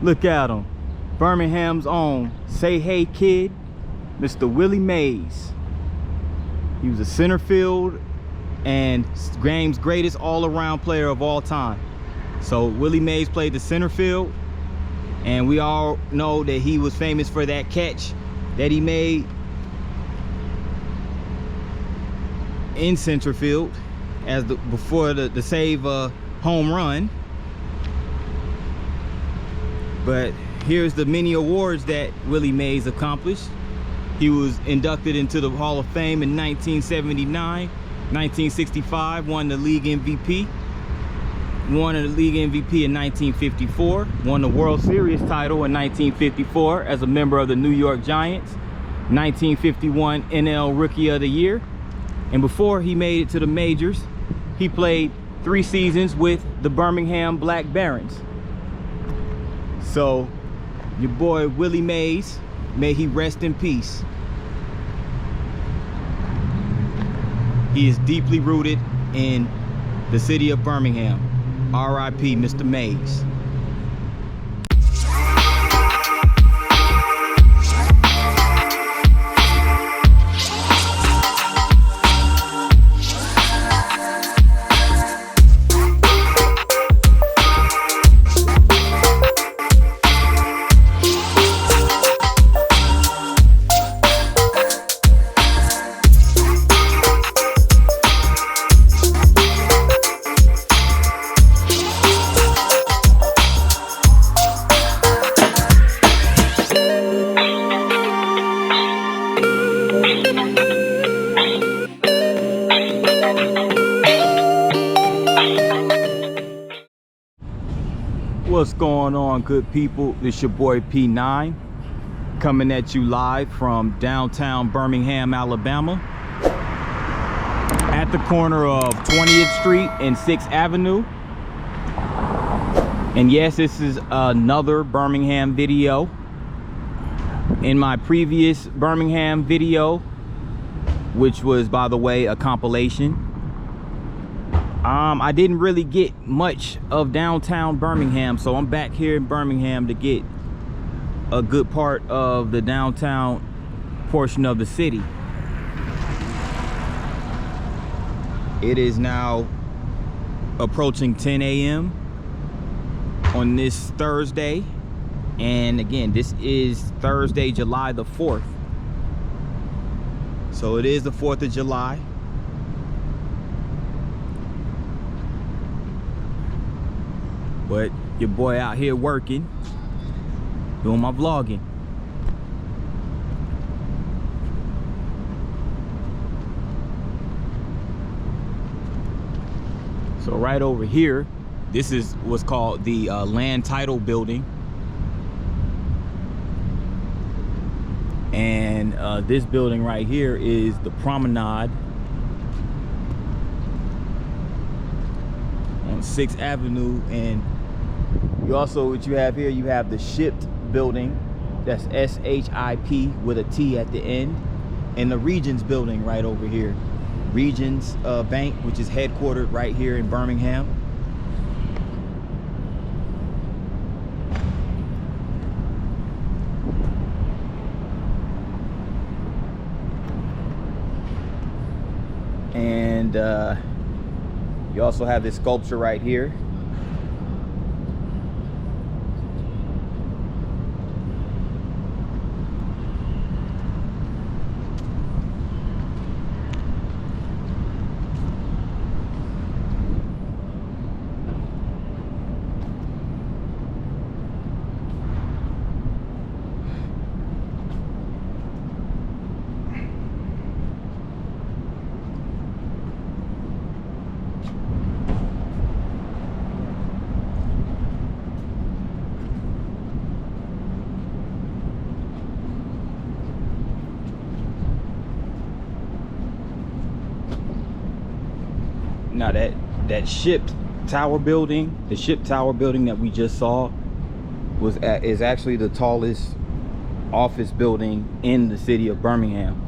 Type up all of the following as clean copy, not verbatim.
Look at him. Birmingham's own Say Hey Kid, Mr. Willie Mays. He was a center field and game's greatest all-around player of all time. So Willie Mays played the center field, and we all know that he was famous for that catch that he made in center field as before the save home run. But here's the many awards that Willie Mays accomplished. He was inducted into the Hall of Fame in 1979. 1965, won the league MVP. Won the league MVP in 1954. Won the World Series title in 1954 as a member of the New York Giants. 1951 NL Rookie of the Year. And before he made it to the majors, he played 3 seasons with the Birmingham Black Barons. So, your boy Willie Mays, may he rest in peace. He is deeply rooted in the city of Birmingham. R.I.P. Mr. Mays. What's going on, good people? It's your boy P9 coming at you live from downtown Birmingham, Alabama, at the corner of 20th Street and 6th Avenue. And yes, this is another Birmingham video. In my previous Birmingham video, which was, by the way, a compilation, I didn't really get much of downtown Birmingham, so I'm back here in Birmingham to get a good part of the downtown portion of the city. It is now approaching 10 a.m. on this Thursday, and again, this is Thursday, July the 4th. So it is the 4th of July. But your boy out here working, doing my vlogging. So right over here, this is what's called the land title building. And this building right here is the promenade on 6th Avenue. And you also, what you have here, you have the Shipped building, that's S-H-I-P with a T at the end, and the Regions building right over here. Regions Bank, which is headquartered right here in Birmingham. And you also have this sculpture right here. Now that Shipped Tower building, the Shipped Tower building that we just saw, is actually the tallest office building in the city of Birmingham.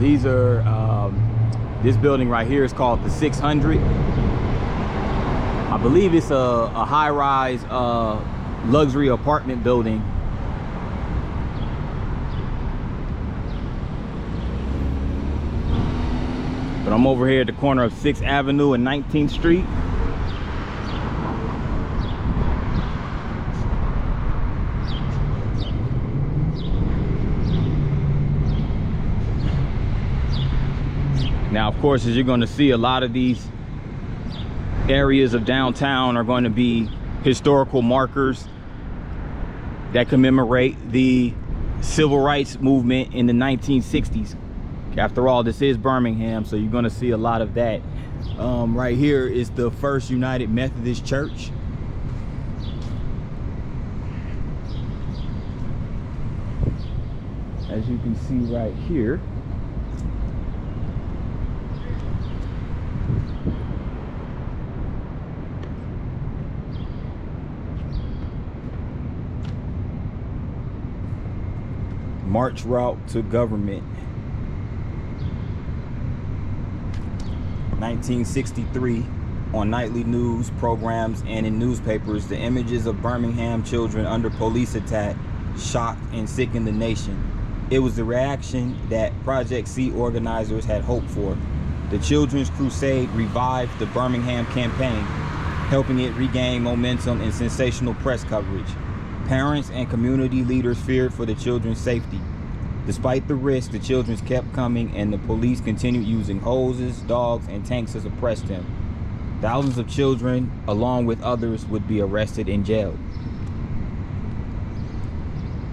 These are, this building right here is called the 600. I believe it's a high-rise luxury apartment building. But I'm over here at the corner of 6th Avenue and 19th Street. Now, of course, as you're going to see, a lot of these areas of downtown are going to be historical markers that commemorate the civil rights movement in the 1960s. After all, this is Birmingham, so you're going to see a lot of that. Right here is the First United Methodist Church. As you can see right here. March route to government. 1963, on nightly news programs and in newspapers, the images of Birmingham children under police attack shocked and sickened the nation. It was the reaction that Project C organizers had hoped for. The Children's Crusade revived the Birmingham campaign, helping it regain momentum and sensational press coverage. Parents and community leaders feared for the children's safety. Despite the risk, the children kept coming, and the police continued using hoses, dogs, and tanks to suppress them. Thousands of children, along with others, would be arrested and jailed.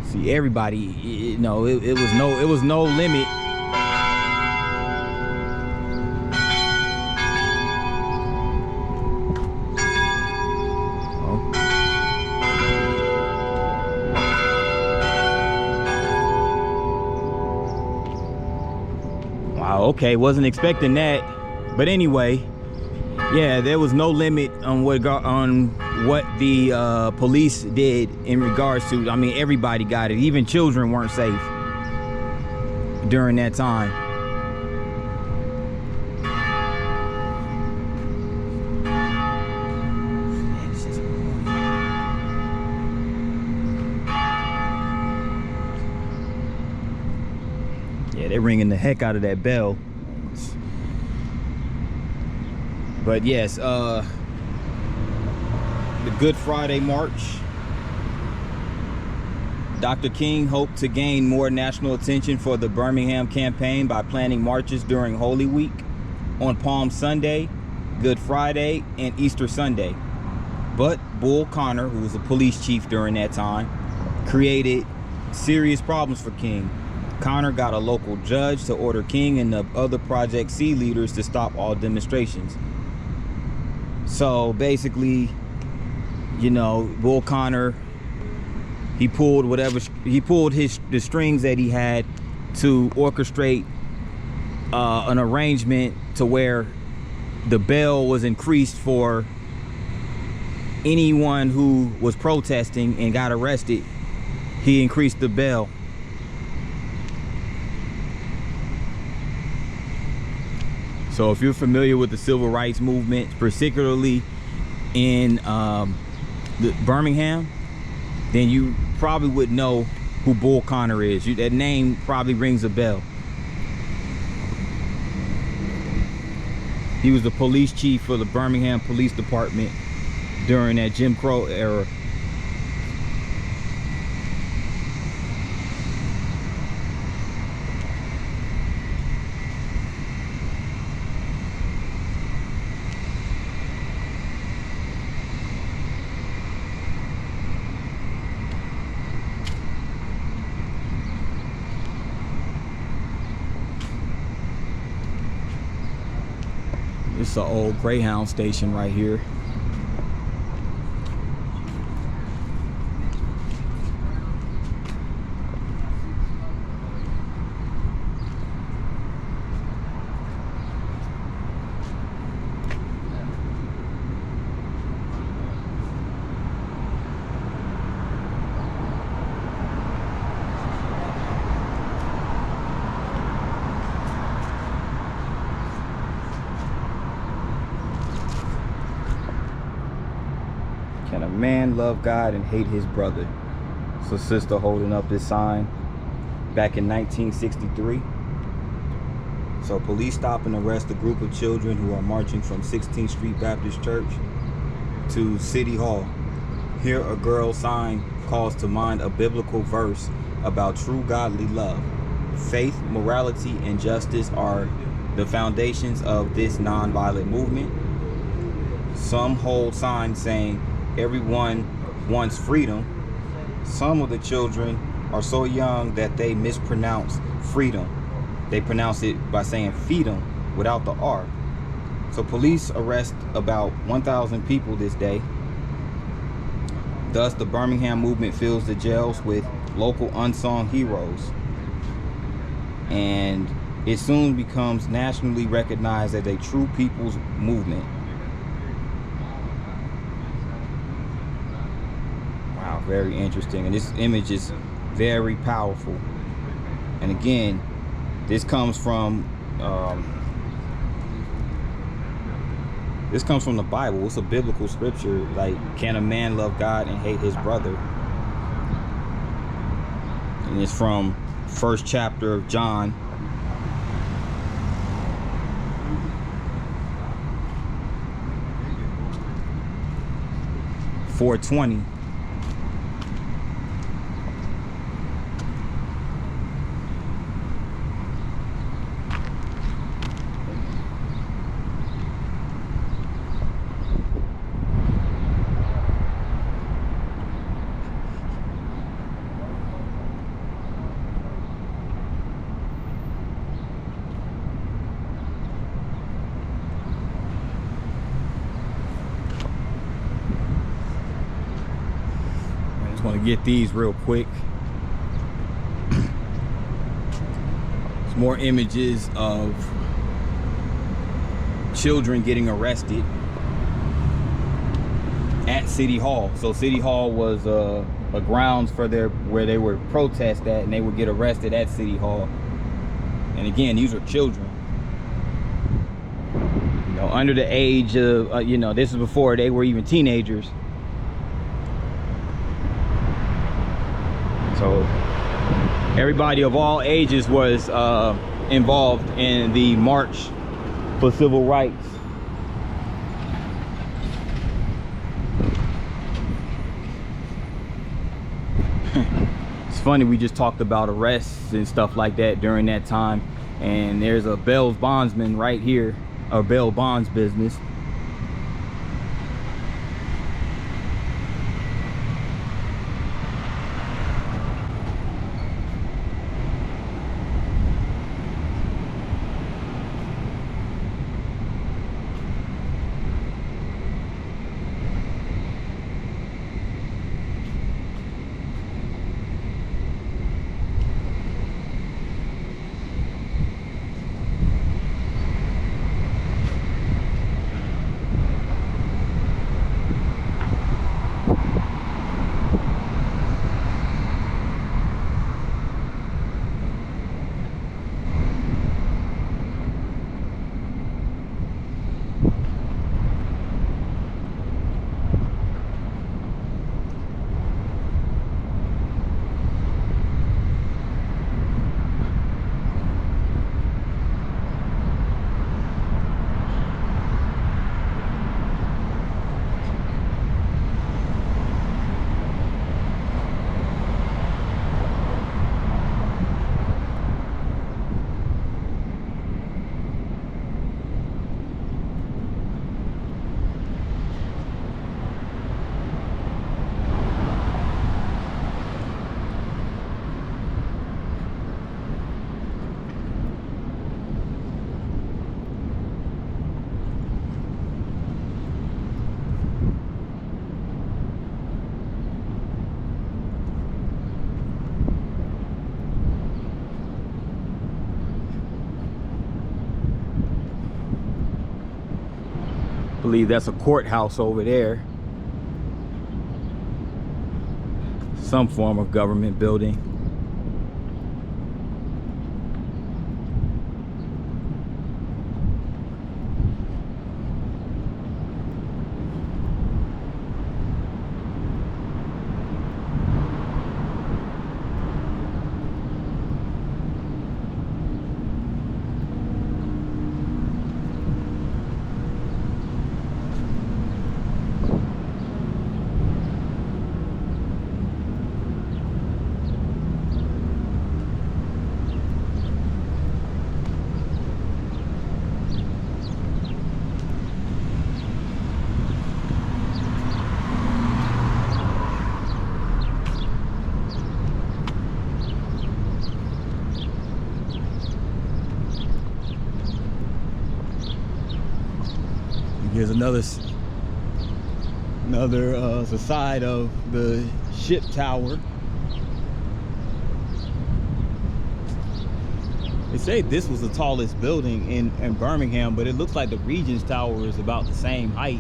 See, everybody, you know, it was no limit. Okay, wasn't expecting that, but anyway, yeah, there was no limit on what the police did in regards to, I mean, everybody got it. Even children weren't safe during that time. Yeah, they're ringing the heck out of that bell. But yes, the Good Friday March. Dr. King hoped to gain more national attention for the Birmingham campaign by planning marches during Holy Week, on Palm Sunday, Good Friday, and Easter Sunday. But Bull Connor, who was a police chief during that time, created serious problems for King. Connor got a local judge to order King and the other Project C leaders to stop all demonstrations. So basically, you know, Bull Connor, he pulled the strings that he had to orchestrate an arrangement to where the bail was increased for anyone who was protesting and got arrested. He increased the bail. So if you're familiar with the civil rights movement, particularly in Birmingham, then you probably would know who Bull Connor is. That name probably rings a bell. He was the police chief for the Birmingham Police Department during that Jim Crow era. It's an old Greyhound station right here. Can a man love God and hate his brother? It's a sister holding up this sign back in 1963. So police stop and arrest a group of children who are marching from 16th Street Baptist Church to City Hall. Here a girl's sign calls to mind a biblical verse about true godly love. Faith, morality, and justice are the foundations of this nonviolent movement. Some hold signs saying everyone wants freedom. Some of the children are so young that they mispronounce freedom. They pronounce it by saying freedom without the R. So police arrest about 1,000 people this day. Thus, the Birmingham movement fills the jails with local unsung heroes. And it soon becomes nationally recognized as a true people's movement. Wow, very interesting. And this image is very powerful. And again, this comes from the Bible. It's a biblical scripture. Like, can a man love God and hate his brother? And it's from 1st chapter of John. (4:20). Want to get these real quick. There's more images of children getting arrested at City Hall. So City Hall was a grounds for where they would protest at, and they would get arrested at City Hall. And again, these are children, you know, under the age of you know, this is before they were even teenagers. So everybody of all ages was involved in the March for Civil Rights. It's funny, we just talked about arrests and stuff like that during that time, and there's a bail bondsman right here, or bail bonds business. I believe that's a courthouse over there. Some form of government building. another the side of the ship tower. They say this was the tallest building in Birmingham, but it looks like the Regent's Tower is about the same height.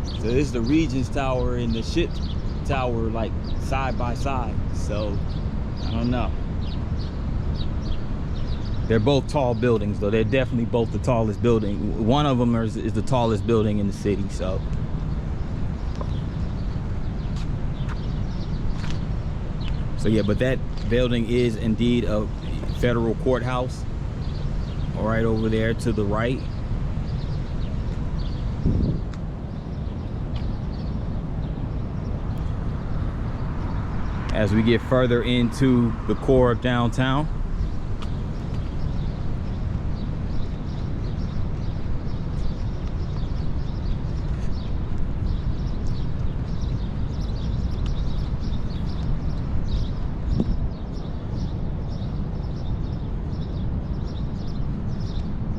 So this is the Regent's Tower and the ship tower like side by side. So I don't know. They're both tall buildings though. They're definitely both the tallest building. One of them is the tallest building in the city. So yeah, but that building is indeed a federal courthouse. Right over there to the right. As we get further into the core of downtown,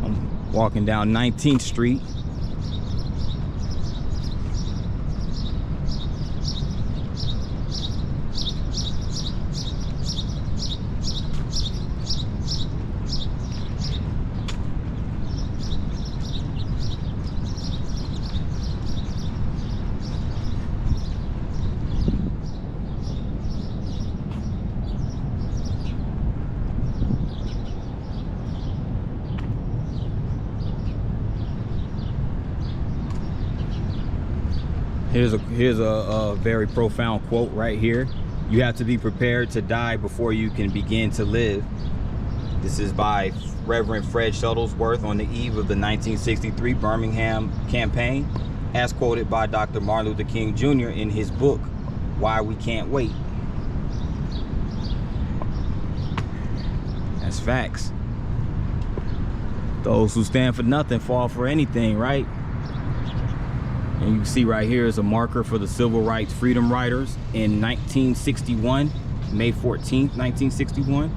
I'm walking down 19th Street. Here's a very profound quote right here. You have to be prepared to die before you can begin to live. This is by Reverend Fred Shuttlesworth on the eve of the 1963 Birmingham campaign, as quoted by Dr. Martin Luther King Jr. in his book, Why We Can't Wait. That's facts. Those who stand for nothing fall for anything, right? And you can see right here is a marker for the Civil Rights Freedom Riders in 1961, May 14th, 1961.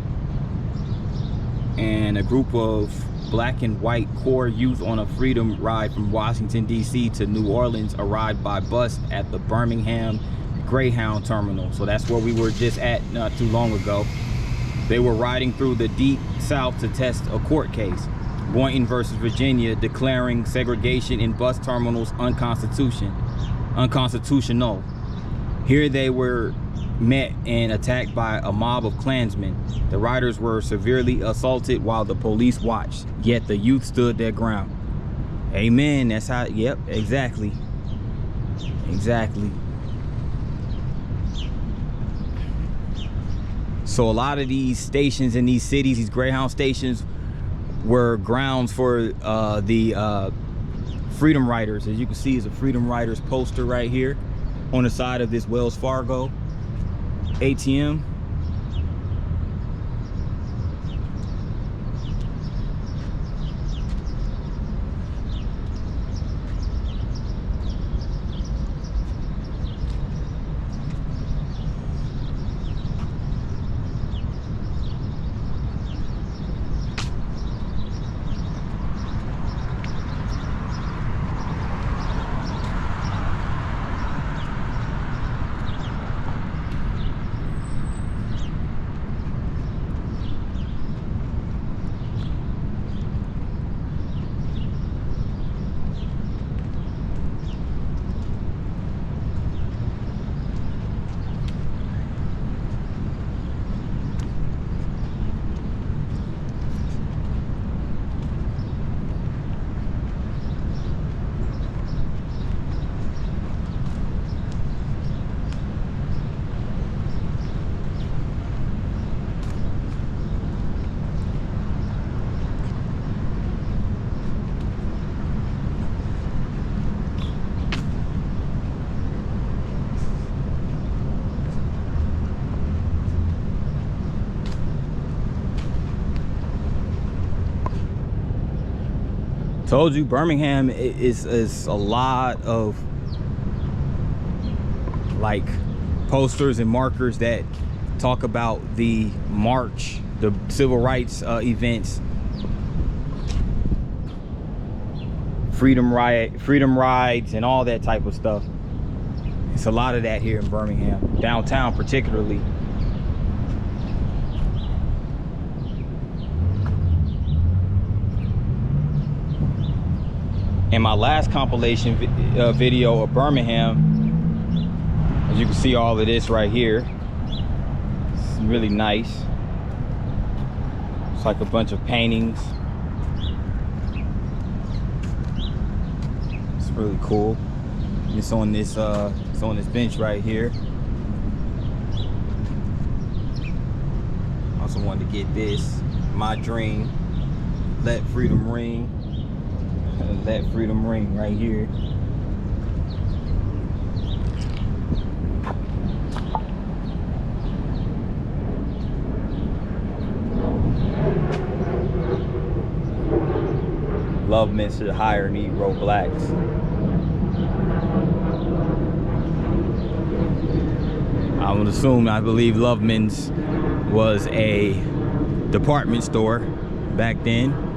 And a group of black and white core youth on a freedom ride from Washington, D.C. to New Orleans arrived by bus at the Birmingham Greyhound Terminal. So that's where we were just at not too long ago. They were riding through the deep South to test a court case. Boynton versus Virginia, declaring segregation in bus terminals unconstitutional. Here they were met and attacked by a mob of Klansmen. The riders were severely assaulted while the police watched, yet the youth stood their ground. Amen. That's how, yep, exactly. So a lot of these stations in these cities, these Greyhound stations, were grounds for the Freedom Riders. As you can see, is a Freedom Riders poster right here on the side of this Wells Fargo ATM. Told you, Birmingham is a lot of like posters and markers that talk about the march, the civil rights events freedom rides and all that type of stuff. It's a lot of that here in Birmingham, downtown particularly. In my last compilation video of Birmingham, as you can see, all of this right here, it's really nice. It's like a bunch of paintings. It's really cool. It's on this bench right here. Also wanted to get this, my dream, let freedom ring. Let freedom ring right here. Loveman should hire Negro blacks. I would assume, I believe Loveman's was a department store back then.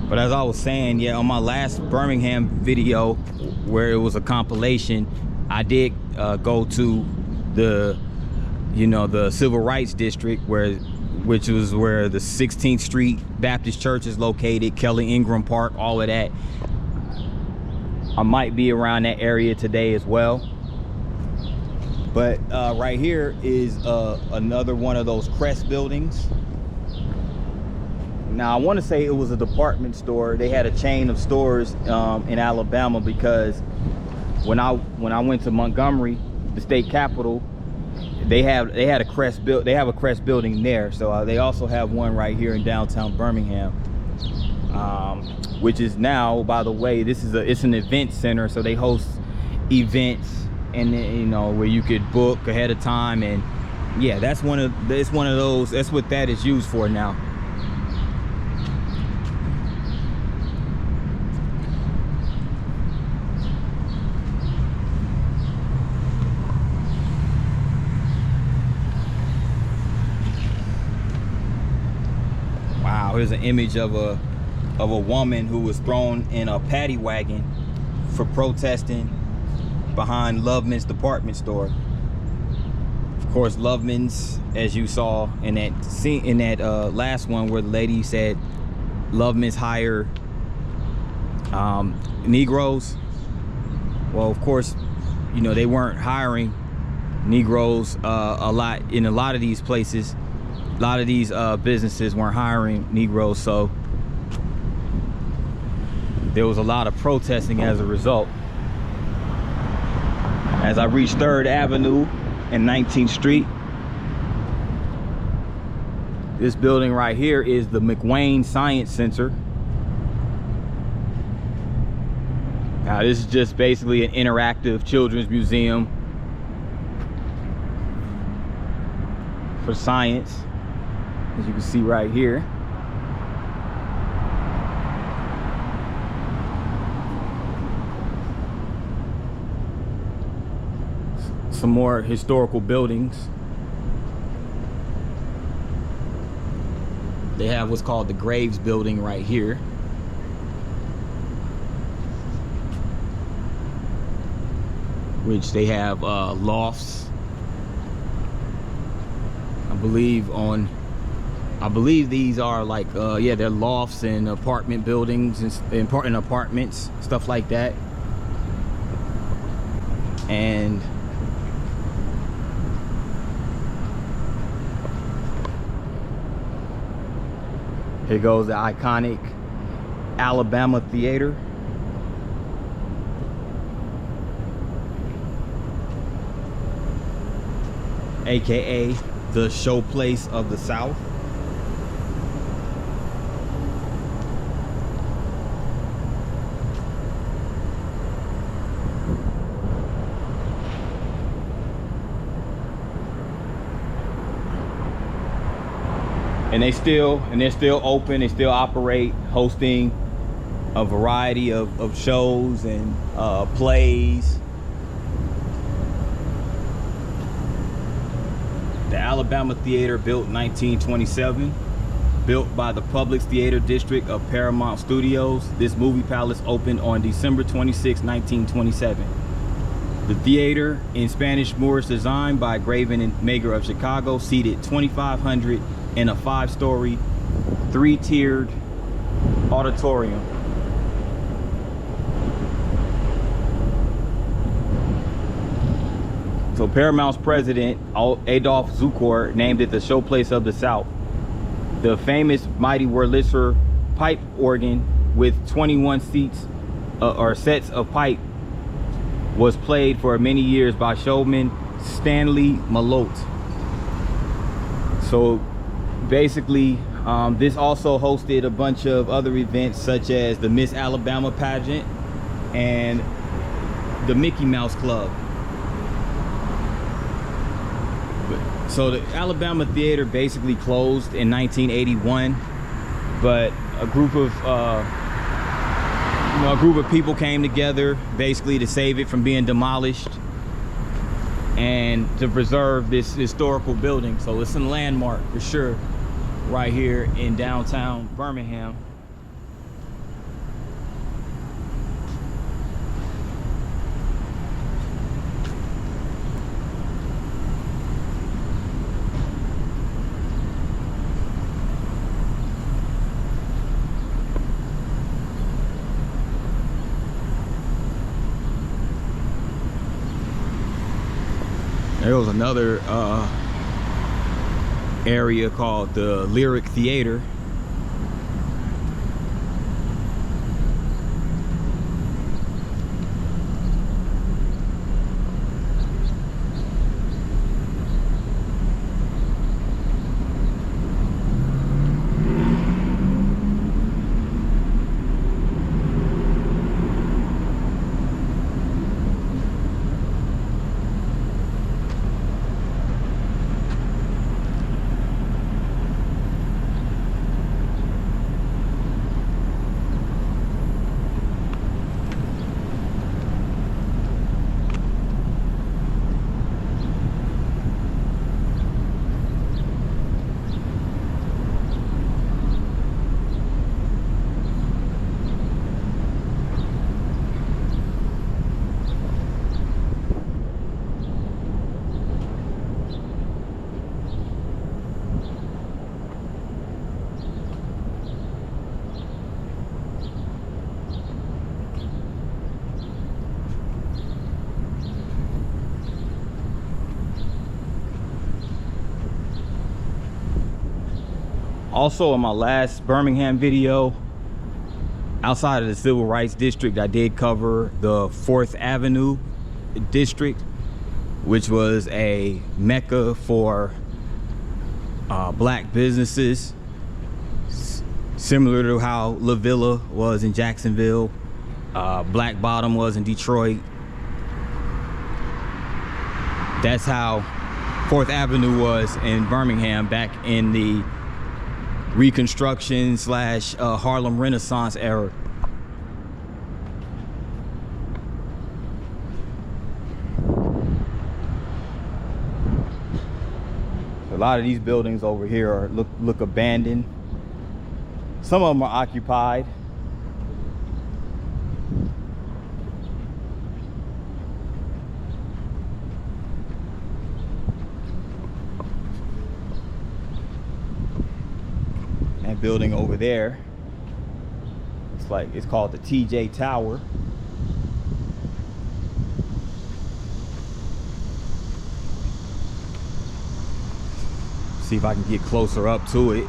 But as I was saying, yeah, on my last Birmingham video, where it was a compilation, I did go to the, the Civil Rights District, which was where the 16th Street Baptist Church is located, Kelly Ingram Park, all of that. I might be around that area today as well. But right here is another one of those Crest buildings. Now, I want to say it was a department store. They had a chain of stores in Alabama, because when I went to Montgomery, the state capital, they have a Crest building there. So they also have one right here in downtown Birmingham, which is now, by the way, it's an event center. So they host events, and where you could book ahead of time, and yeah, it's one of those. That's what that is used for now. Here's an image of a woman who was thrown in a paddy wagon for protesting behind Loveman's department store. Of course, Loveman's, as you saw in that scene, in that last one where the lady said Loveman's hire Negroes. Well, of course, they weren't hiring Negroes a lot in a lot of these places. A lot of these businesses weren't hiring Negroes, so there was a lot of protesting as a result. As I reached 3rd Avenue and 19th Street, this building right here is the McWane Science Center. Now, this is just basically an interactive children's museum for science, as you can see right here. Some more historical buildings. They have what's called the Graves Building right here. Which they have lofts. I believe these are like they're lofts and apartment buildings and apartments, stuff like that. And here goes the iconic Alabama Theater. AKA the showplace of the South. And they're still open. They still operate, hosting a variety of shows and plays. Alabama Theater, built 1927. Built by the Public Theater District of Paramount Studios, this movie palace opened on December 26, 1927. The theater, in Spanish Moorish design by Graven and Mager of Chicago, seated 2,500 in a 5-story, 3-tiered auditorium. So Paramount's president, Adolph Zukor, named it the Showplace of the South. The famous Mighty Wurlitzer pipe organ with 21 seats or sets of pipe was played for many years by showman Stanley Malotte. So basically, this also hosted a bunch of other events such as the Miss Alabama pageant and the Mickey Mouse Club. So the Alabama Theater basically closed in 1981, but a group of people came together basically to save it from being demolished and to preserve this historical building. So it's a landmark for sure right here in downtown Birmingham. There was another area called the Lyric Theater. Also, in my last Birmingham video, outside of the Civil Rights District, I did cover the 4th Avenue District, which was a mecca for black businesses, similar to how La Villa was in Jacksonville, Black Bottom was in Detroit. That's how 4th Avenue was in Birmingham back in the Reconstruction / Harlem Renaissance era. A lot of these buildings over here are look abandoned. Some of them are occupied. That building over there, it's called the TJ Tower. See if I can get closer up to it.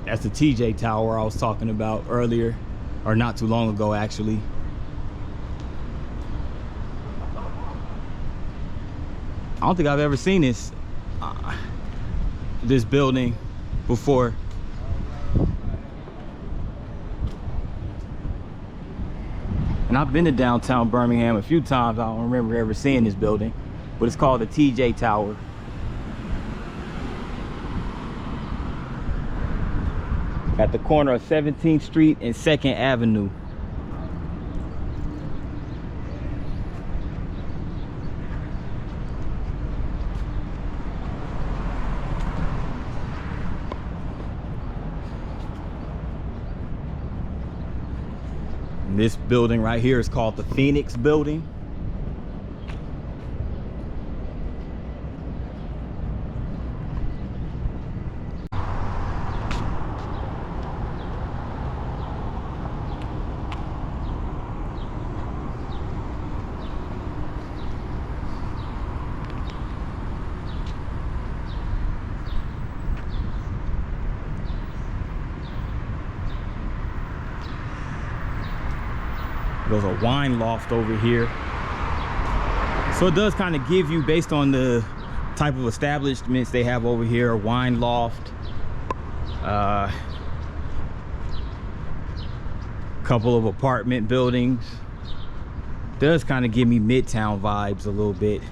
That's the TJ Tower I was talking about earlier, or not too long ago actually. I don't think I've ever seen this building before. And I've been to downtown Birmingham a few times. I don't remember ever seeing this building, but it's called the TJ Tower. At the corner of 17th Street and 2nd Avenue. And this building right here is called the Phoenix Building. There's a wine loft over here. So it does kind of give you, based on the type of establishments they have over here, a wine loft, couple of apartment buildings. Does kind of give me Midtown vibes a little bit.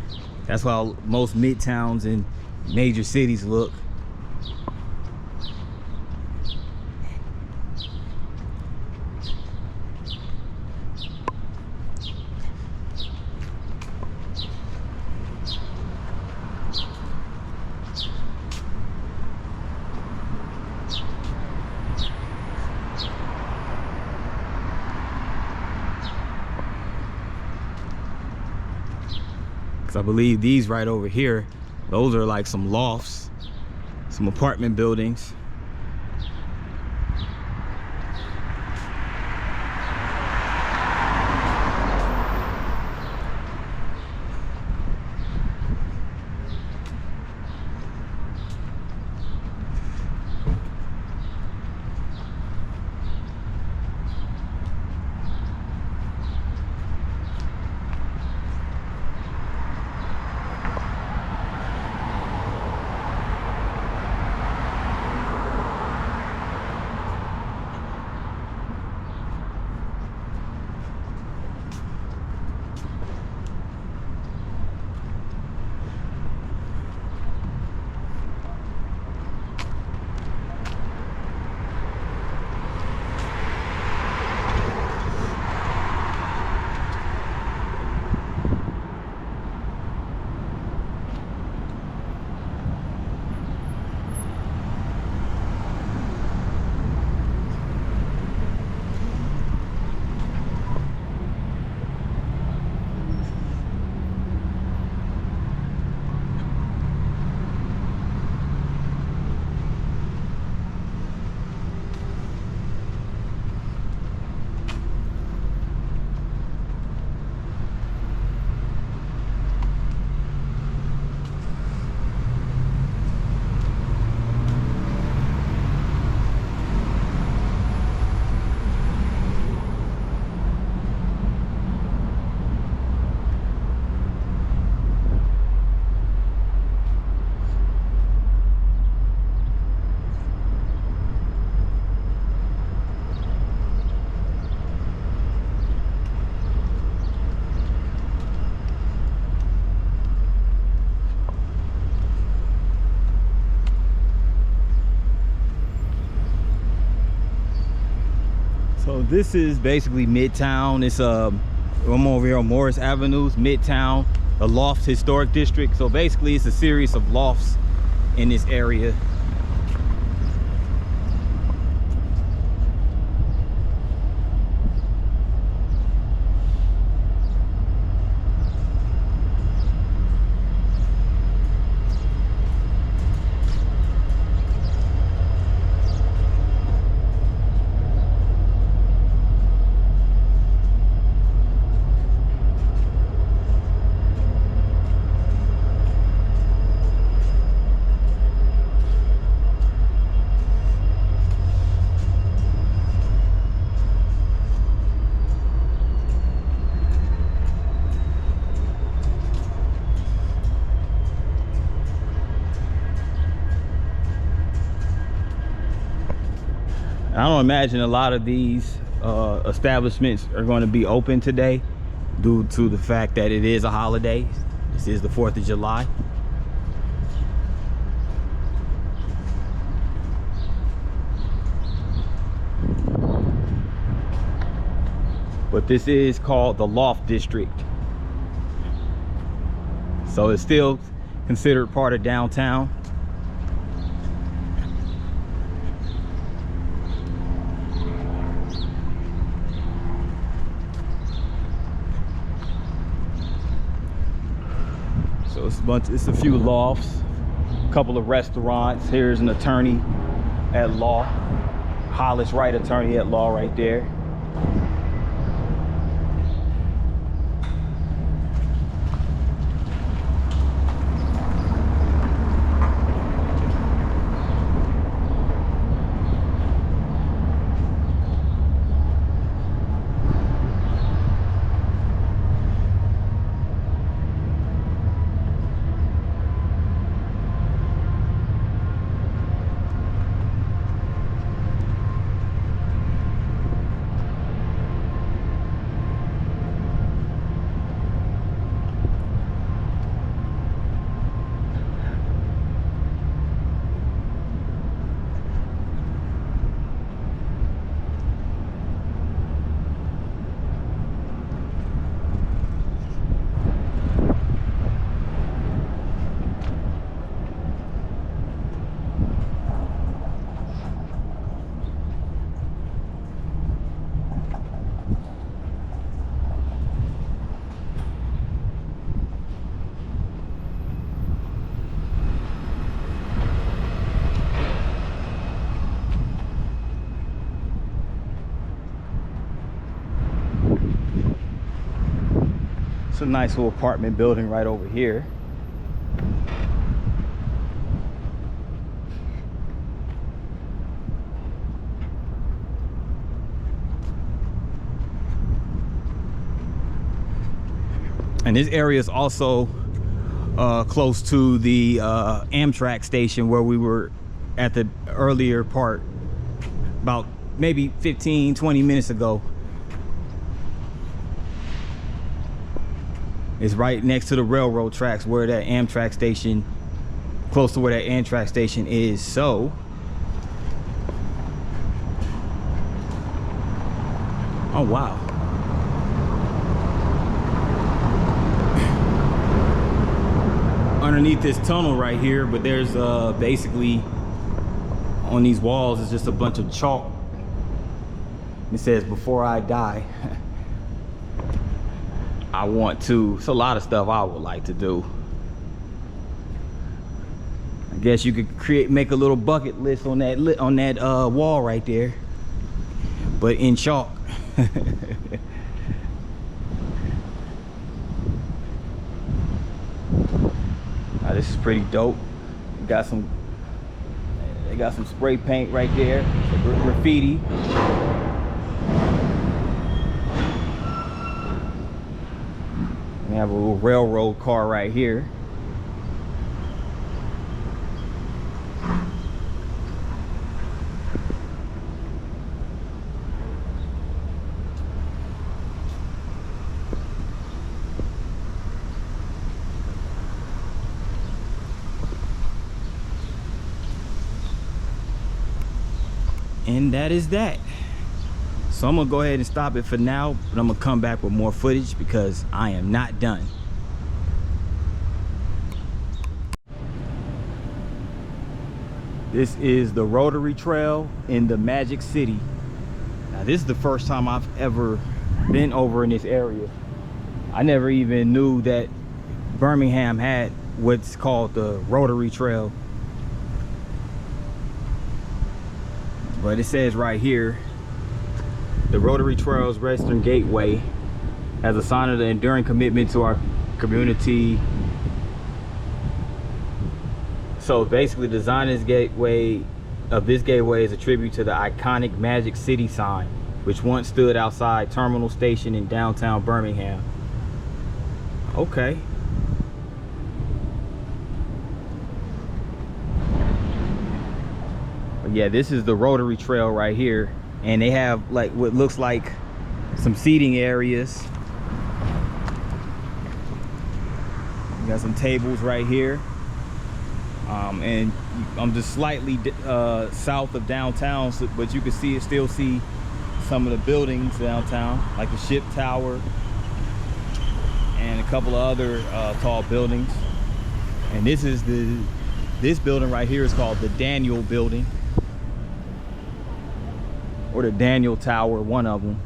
That's how most Midtowns in major cities look. I believe these right over here, those are like some lofts, some apartment buildings. So this is basically Midtown. It's I'm over here on Morris Avenue, Midtown, a loft historic district. So basically it's a series of lofts in this area. I don't imagine a lot of these establishments are going to be open today due to the fact that it is a holiday. This is the 4th of July. But this is called the Loft District. So it's still considered part of downtown. So it's a few lofts, a couple of restaurants. Here's an attorney at law, Hollis Wright attorney at law right there. It's a nice little apartment building right over here. And this area is also close to the Amtrak station where we were at the earlier part, about maybe 15-20 minutes ago. It's right next to the railroad tracks where that Amtrak station, close to where that Amtrak station is. So oh wow. Underneath this tunnel right here, but there's basically on these walls is just a bunch of chalk. It says, "Before I die, I want to." It's a lot of stuff I would like to do. I guess you could make a little bucket list on that wall right there, but in chalk. Now, this is pretty dope. They got some spray paint right there, some graffiti. We have a little railroad car right here. And that is that. So I'm gonna go ahead and stop it for now, but I'm gonna come back with more footage because I am not done. This is the Rotary Trail in the Magic City. Now this is the first time I've ever been over in this area. I never even knew that Birmingham had what's called the Rotary Trail. But it says right here, the Rotary Trail's Western Gateway has a sign of the enduring commitment to our community. So basically, the design of this gateway is a tribute to the iconic Magic City sign, which once stood outside Terminal Station in downtown Birmingham. Okay. yeah, this is the Rotary Trail right here, and they have like what looks like some seating areas. You got some tables right here, and I'm just slightly south of downtown, but you can still see some of the buildings downtown, like the Ship Tower and a couple of other tall buildings. And this building right here is called the Daniel Building, or the Daniel Tower, one of them.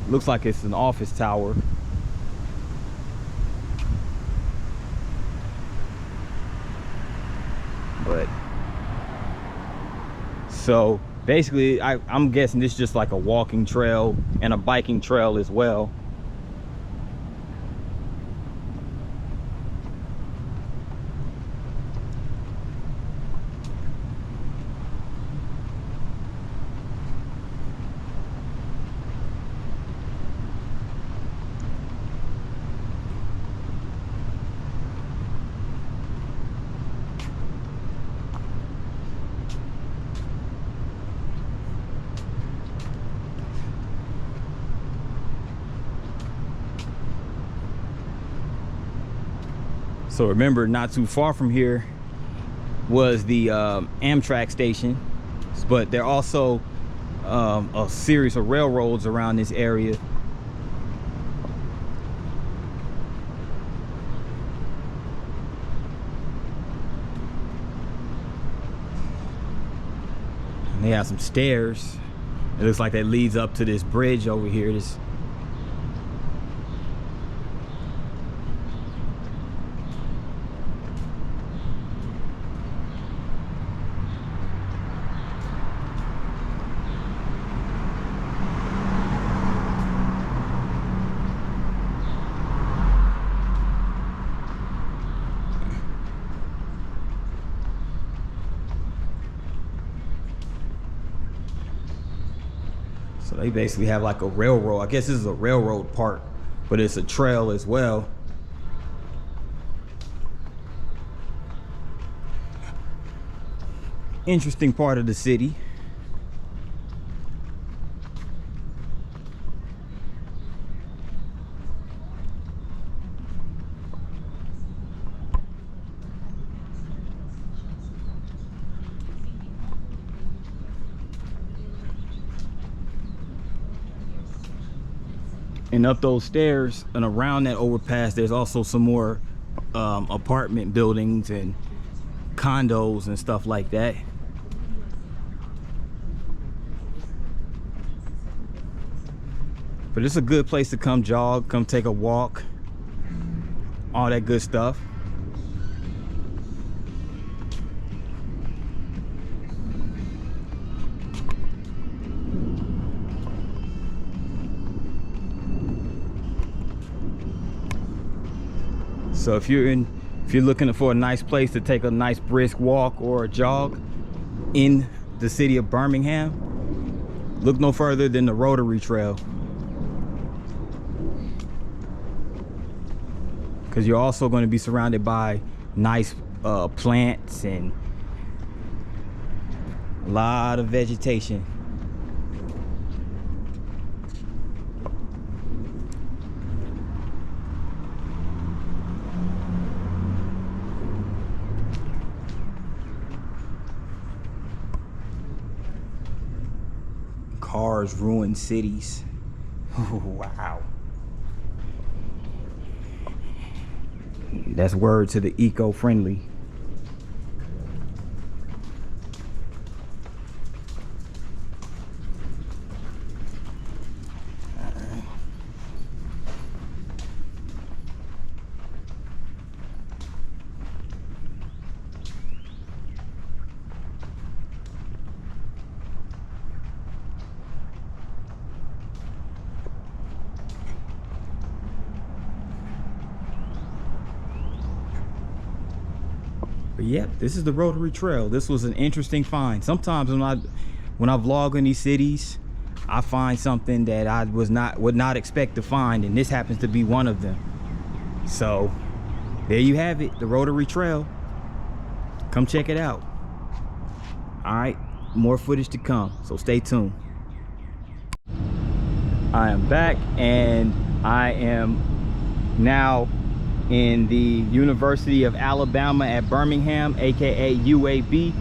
Looks like it's an office tower. But so basically I'm guessing this is just like a walking trail and a biking trail as well. So remember, not too far from here was the Amtrak station, but there are also a series of railroads around this area. And they have some stairs. It looks like that leads up to this bridge over here. So they basically have like a railroad. I guess this is a railroad park, but it's a trail as well. Interesting part of the city. And up those stairs and around that overpass, there's also some more apartment buildings and condos and stuff like that. But it's a good place to come jog, come take a walk, all that good stuff. So if you're looking for a nice place to take a nice brisk walk or a jog in the city of Birmingham, look no further than the Rotary Trail. Because you're also going to be surrounded by nice plants and a lot of vegetation. Cars ruin cities. Wow. That's word to the eco-friendly. But yep, this is the Rotary Trail. This was an interesting find. Sometimes when I vlog in these cities, I find something that I would not expect to find, and this happens to be one of them. So there you have it, the Rotary Trail. come check it out. All right, more footage to come, so stay tuned. I am back, and I am now in the University of Alabama at Birmingham, aka UAB.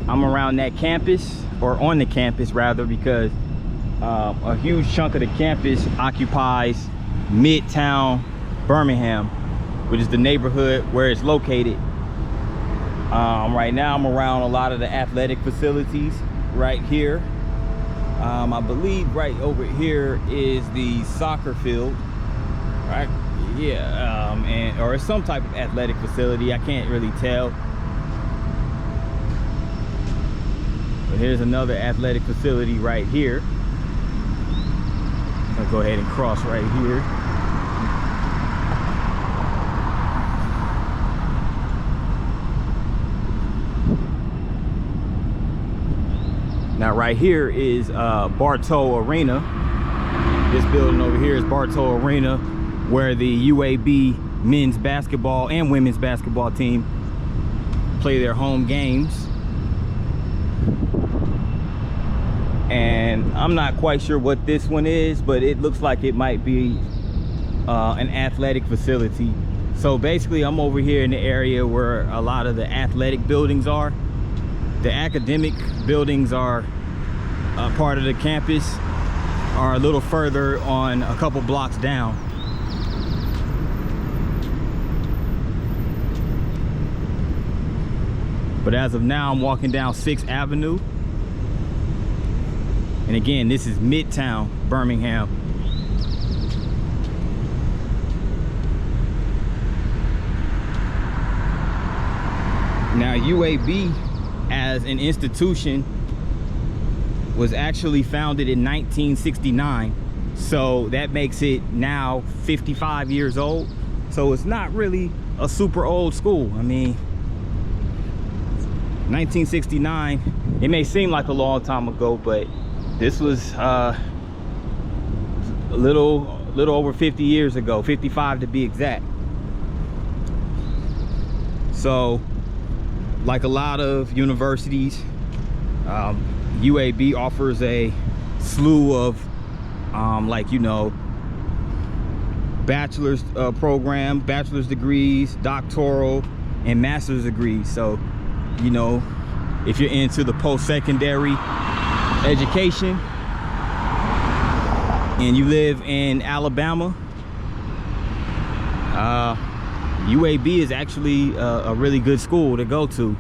I'm around that campus, or on the campus rather, because a huge chunk of the campus occupies Midtown Birmingham, which is the neighborhood where it's located. Right now I'm around a lot of the athletic facilities right here. I believe right over here is the soccer field, right? Yeah, or it's some type of athletic facility. I can't really tell. But here's another athletic facility right here. I'll go ahead and cross right here. Now right here is Bartow Arena. This building over here is Bartow Arena, where the UAB men's basketball and women's basketball team play their home games. And I'm not quite sure what this one is, but it looks like it might be an athletic facility. So basically I'm over here in the area where a lot of the athletic buildings are. The academic buildings are part of the campus, are a little further on, a couple blocks down. But as of now, I'm walking down 6th Avenue. And again, this is Midtown Birmingham. Now UAB as an institution was actually founded in 1969, so that makes it now 55 years old. So it's not really a super old school. I mean, 1969, it may seem like a long time ago, but this was a little over 50 years ago, 55 to be exact. So like a lot of universities, UAB offers a slew of like, you know, bachelor's program, bachelor's degrees, doctoral, and master's degrees. So, you know, if you're into the post-secondary education and you live in Alabama, UAB is actually a really good school to go to.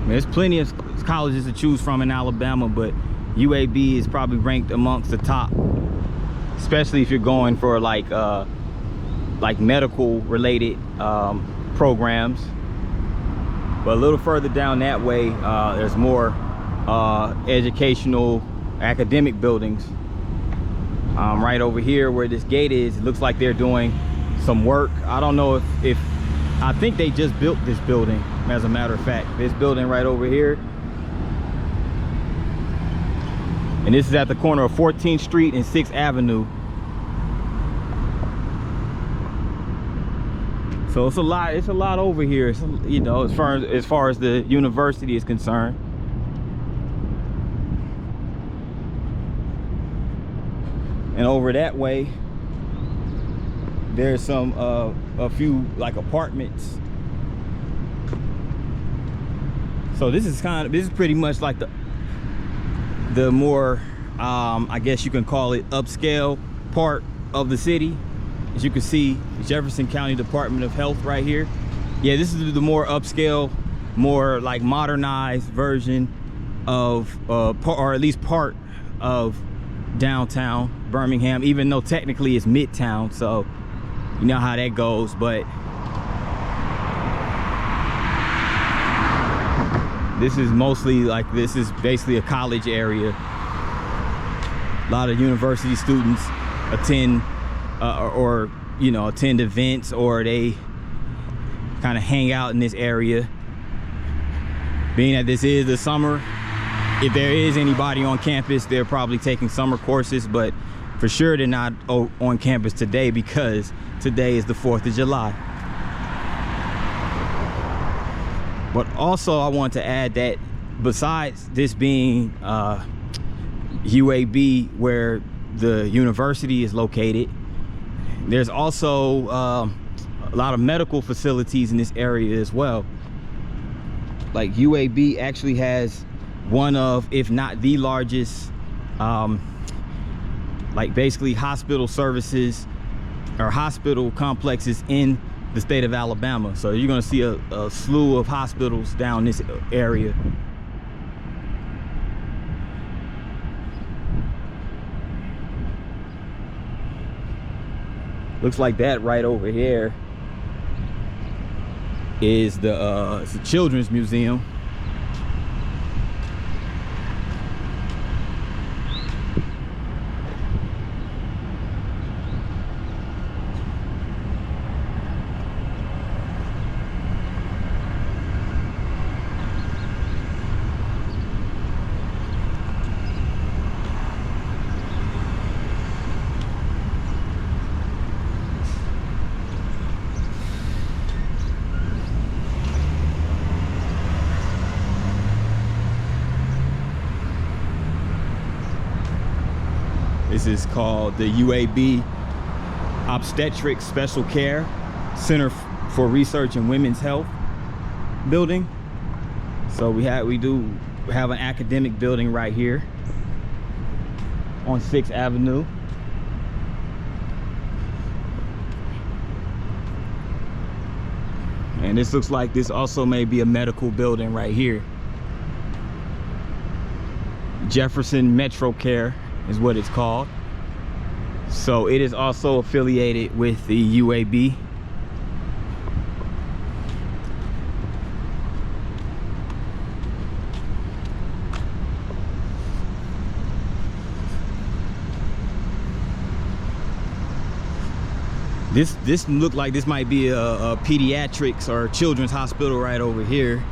There's plenty of colleges to choose from in Alabama, but UAB is probably ranked amongst the top, especially if you're going for like medical related programs. But a little further down that way, there's more educational academic buildings. Right over here where this gate is, it looks like they're doing some work. I don't know if I think they just built this building, as a matter of fact. This building right over here, and this is at the corner of 14th Street and 6th Avenue. So it's a lot over here. It's, you know, as far as the university is concerned. And over that way, there's some a few like apartments. So this is pretty much like the more I guess you can call it upscale part of the city. As you can see, Jefferson County Department of Health right here. Yeah, this is the more upscale, more like modernized version of or at least part of downtown Birmingham, even though technically it's Midtown, so you know how that goes. But this is mostly like, this is basically a college area. A lot of university students attend or you know, attend events, or they kind of hang out in this area. Being that this is the summer, if there is anybody on campus, they're probably taking summer courses, but for sure they're not on campus today because today is the 4th of July. But also I want to add that besides this being UAB, where the university is located, there's also a lot of medical facilities in this area as well. Like UAB actually has one of, if not the largest, like basically hospital services or hospital complexes in the state of Alabama. So you're going to see a slew of hospitals down this area. Looks like that right over here is it's a children's museum. This is called the UAB Obstetric Special Care Center for Research in Women's Health building. So we do have an academic building right here on 6th Avenue. And this looks like this also may be a medical building right here. Jefferson Metro Care is what it's called. So it is also affiliated with the UAB. This look like this might be a pediatrics or children's hospital right over here,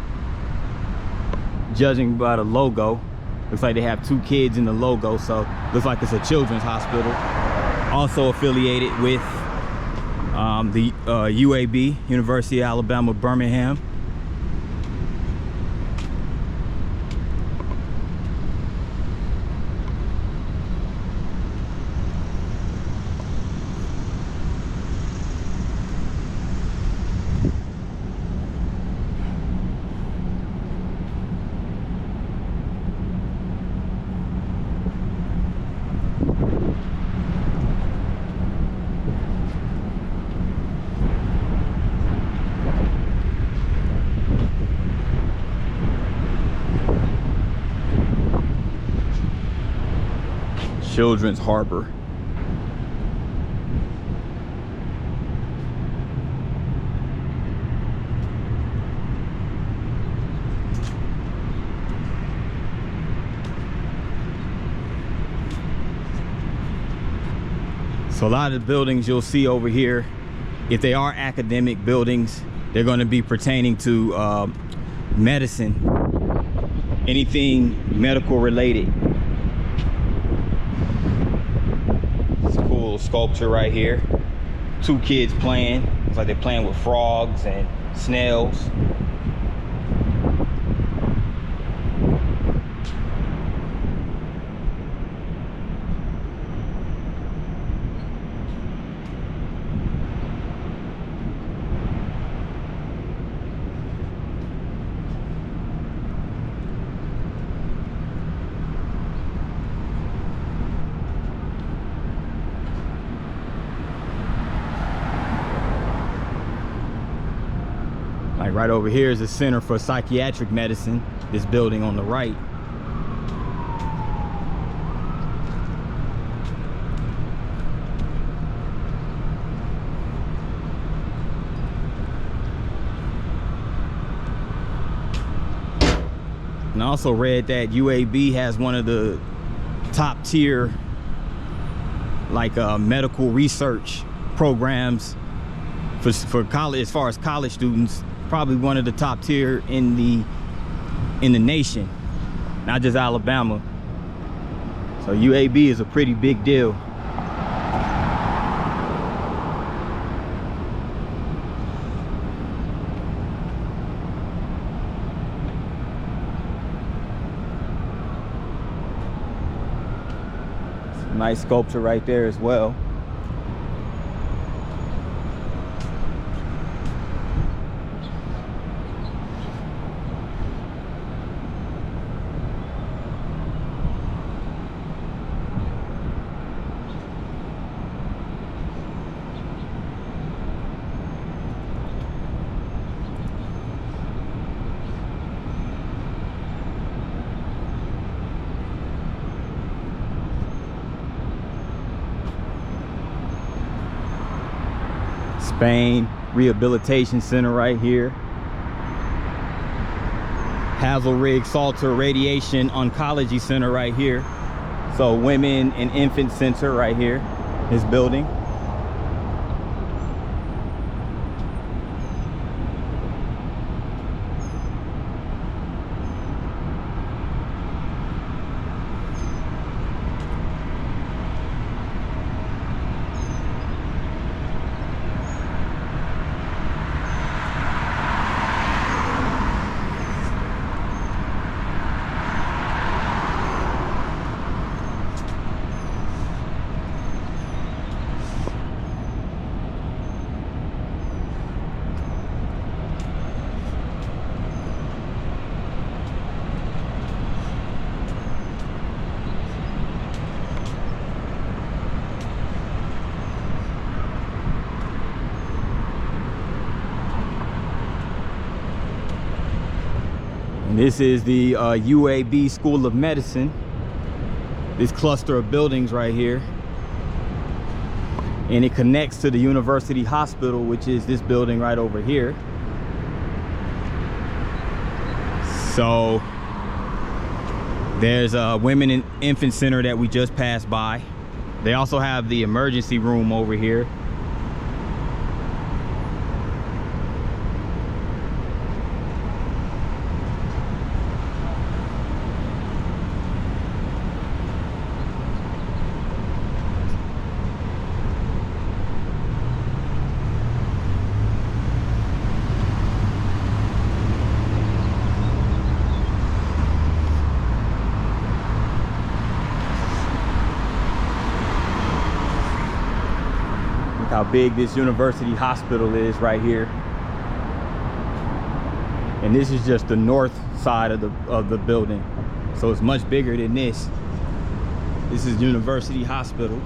judging by the logo. Looks like they have 2 kids in the logo, so looks like it's a children's hospital. Also affiliated with the UAB, University of Alabama, Birmingham. Children's Harbor. So a lot of the buildings you'll see over here, if they are academic buildings, they're going to be pertaining to medicine, anything medical related. Sculpture right here, 2 kids playing. It's like they're playing with frogs and snails. Like right over here is the Center for Psychiatric Medicine, this building on the right. And I also read that UAB has one of the top tier like medical research programs for college, as far as college students. Probably one of the top tier in the nation, not just Alabama. So UAB is a pretty big deal. Nice sculpture right there as well. Spain Rehabilitation Center right here. Hazelrig Salter Radiation Oncology Center right here. So Women and Infant Center right here, this building. This is the UAB School of Medicine. This cluster of buildings right here. And it connects to the University Hospital, which is this building right over here. So there's a Women and Infant Center that we just passed by. They also have the emergency room over here. How big this University Hospital is right here. And this is just the north side of the building. So it's much bigger than this. This is University Hospital.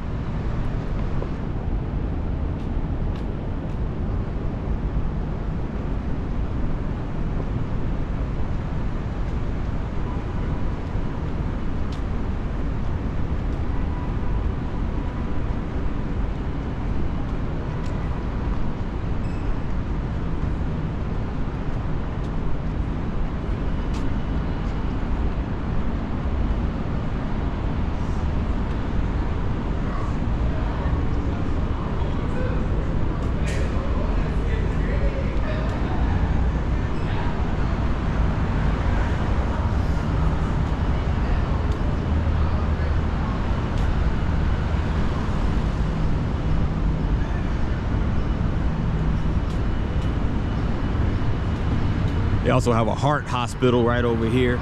They also have a heart hospital right over here.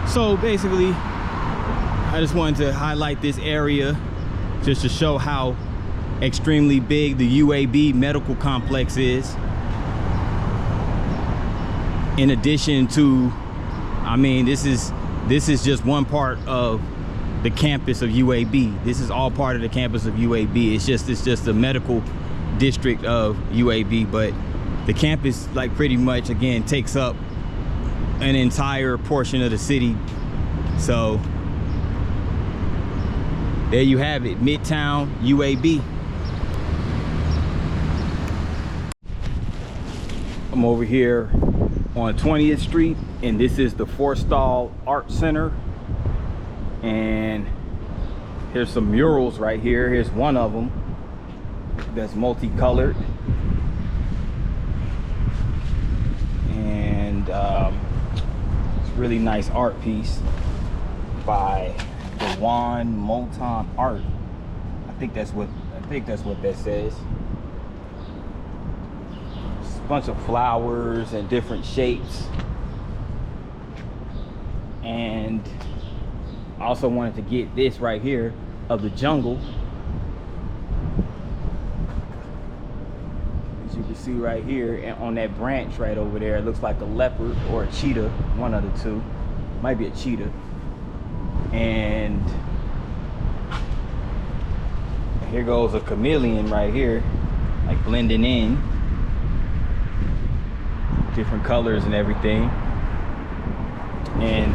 So basically, I just wanted to highlight this area just to show how extremely big the UAB medical complex is. In addition to, I mean, this is just one part of the campus of UAB. This is all part of the campus of UAB. It's just the medical district of UAB, but the campus, like, pretty much again takes up an entire portion of the city. So there you have it, Midtown UAB. I'm over here on 20th Street, and this is the Forstall Art Center. And here's some murals right here. Here's one of them that's multicolored. And it's a really nice art piece by Dewan Moulton Art. I think that's what that says. It's a bunch of flowers and different shapes. And I also wanted to get this right here. of the jungle. As you can see right here, and on that branch right over there, it looks like a leopard or a cheetah, one of the two. Might be a cheetah. And here goes a chameleon right here, like blending in, different colors and everything. And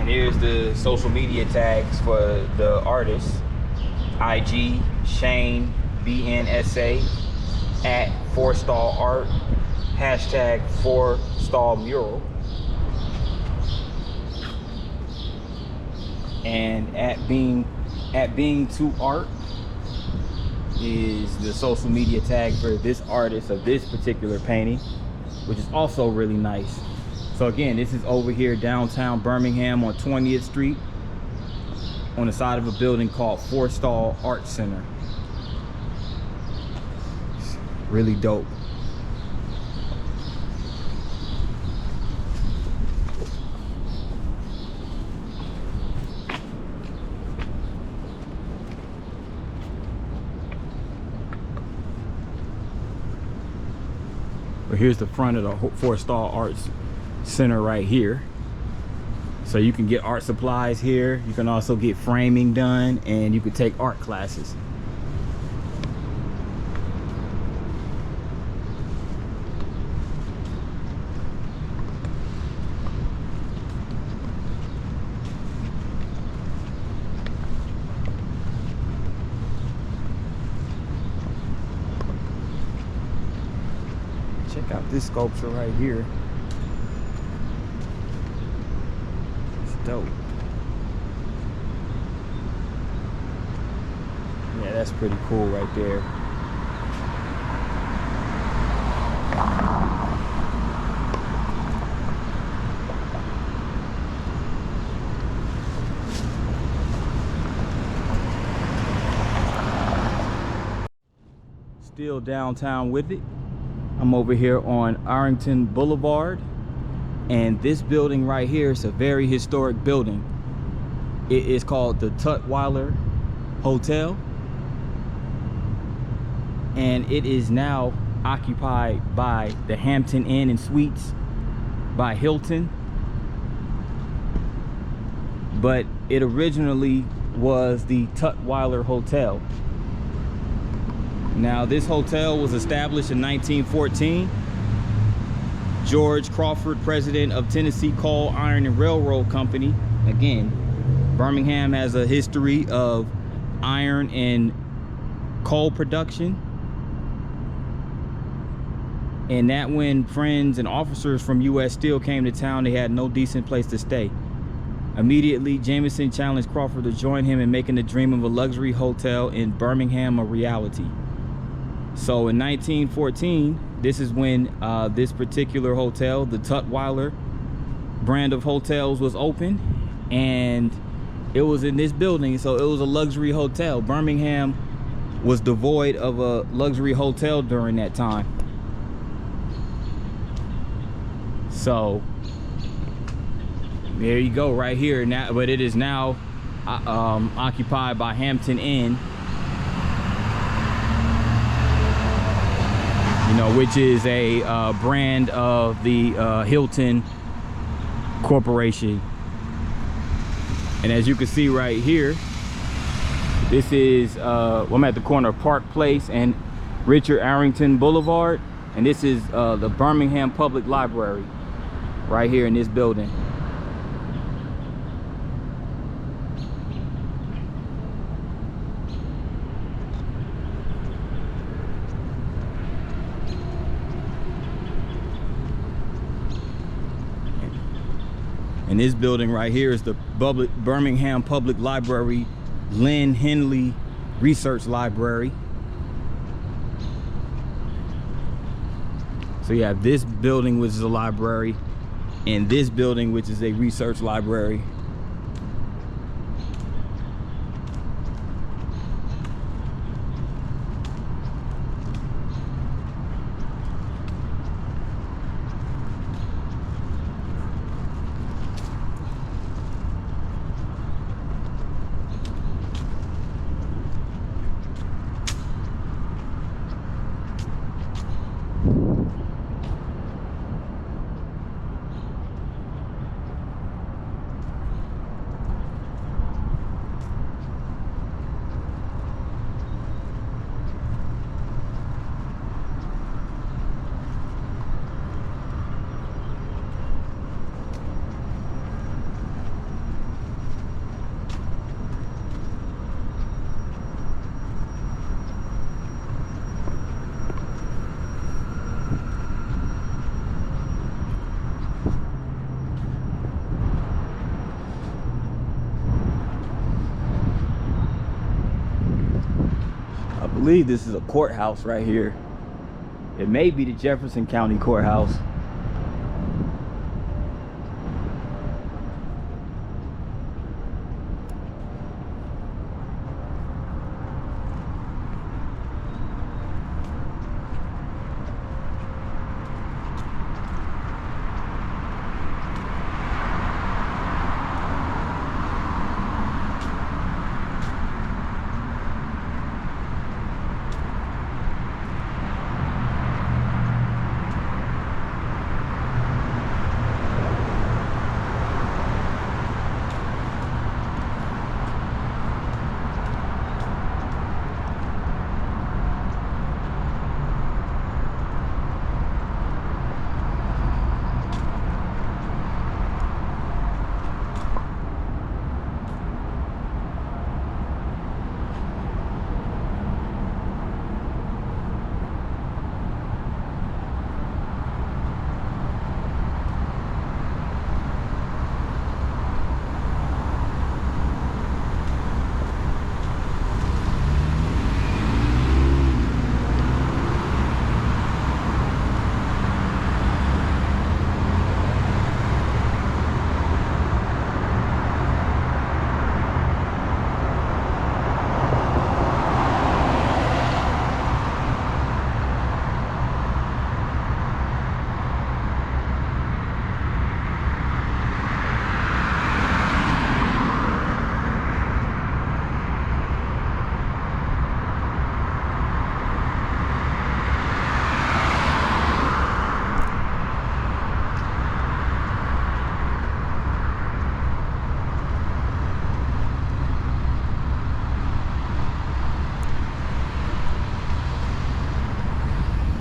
here's the social media tags for the artists: IG Shane BNSA, at 4Stall Art, hashtag 4Stall Mural, and at being 2 Art is the social media tag for this artist of this particular painting, which is also really nice. So again, this is over here downtown Birmingham on 20th Street on the side of a building called 4Stall Art Center. It's really dope. But here's the front of the 4Stall Arts Center right here. So you can get art supplies here. You can also get framing done, and you can take art classes. Check out this sculpture right here. It's dope. Yeah, that's pretty cool right there. Still downtown with it. I'm over here on Arlington Boulevard, and this building right here is a very historic building. It is called the Tutweiler Hotel, and it is now occupied by the Hampton Inn and Suites by Hilton, but it originally was the Tutweiler Hotel. Now, this hotel was established in 1914. George Crawford, president of Tennessee Coal, Iron, and Railroad Company. Again, Birmingham has a history of iron and coal production. And that when friends and officers from U.S. Steel came to town, they had no decent place to stay. Immediately, Jameson challenged Crawford to join him in making the dream of a luxury hotel in Birmingham a reality. So in 1914, this is when this particular hotel, the Tutweiler brand of hotels, was open, and it was in this building. So it was a luxury hotel. Birmingham was devoid of a luxury hotel during that time. So there you go, right here now. But it is now occupied by Hampton Inn, you know, which is a brand of the Hilton Corporation. And as you can see right here, this is I'm at the corner of Park Place and Richard Arrington Boulevard, and this is the Birmingham Public Library right here in this building. And this building right here is the Birmingham Public Library, Lynn Henley Research Library. So you have this building, which is a library, and this building, which is a research library. I believe this is a courthouse right here. It may be the Jefferson County Courthouse.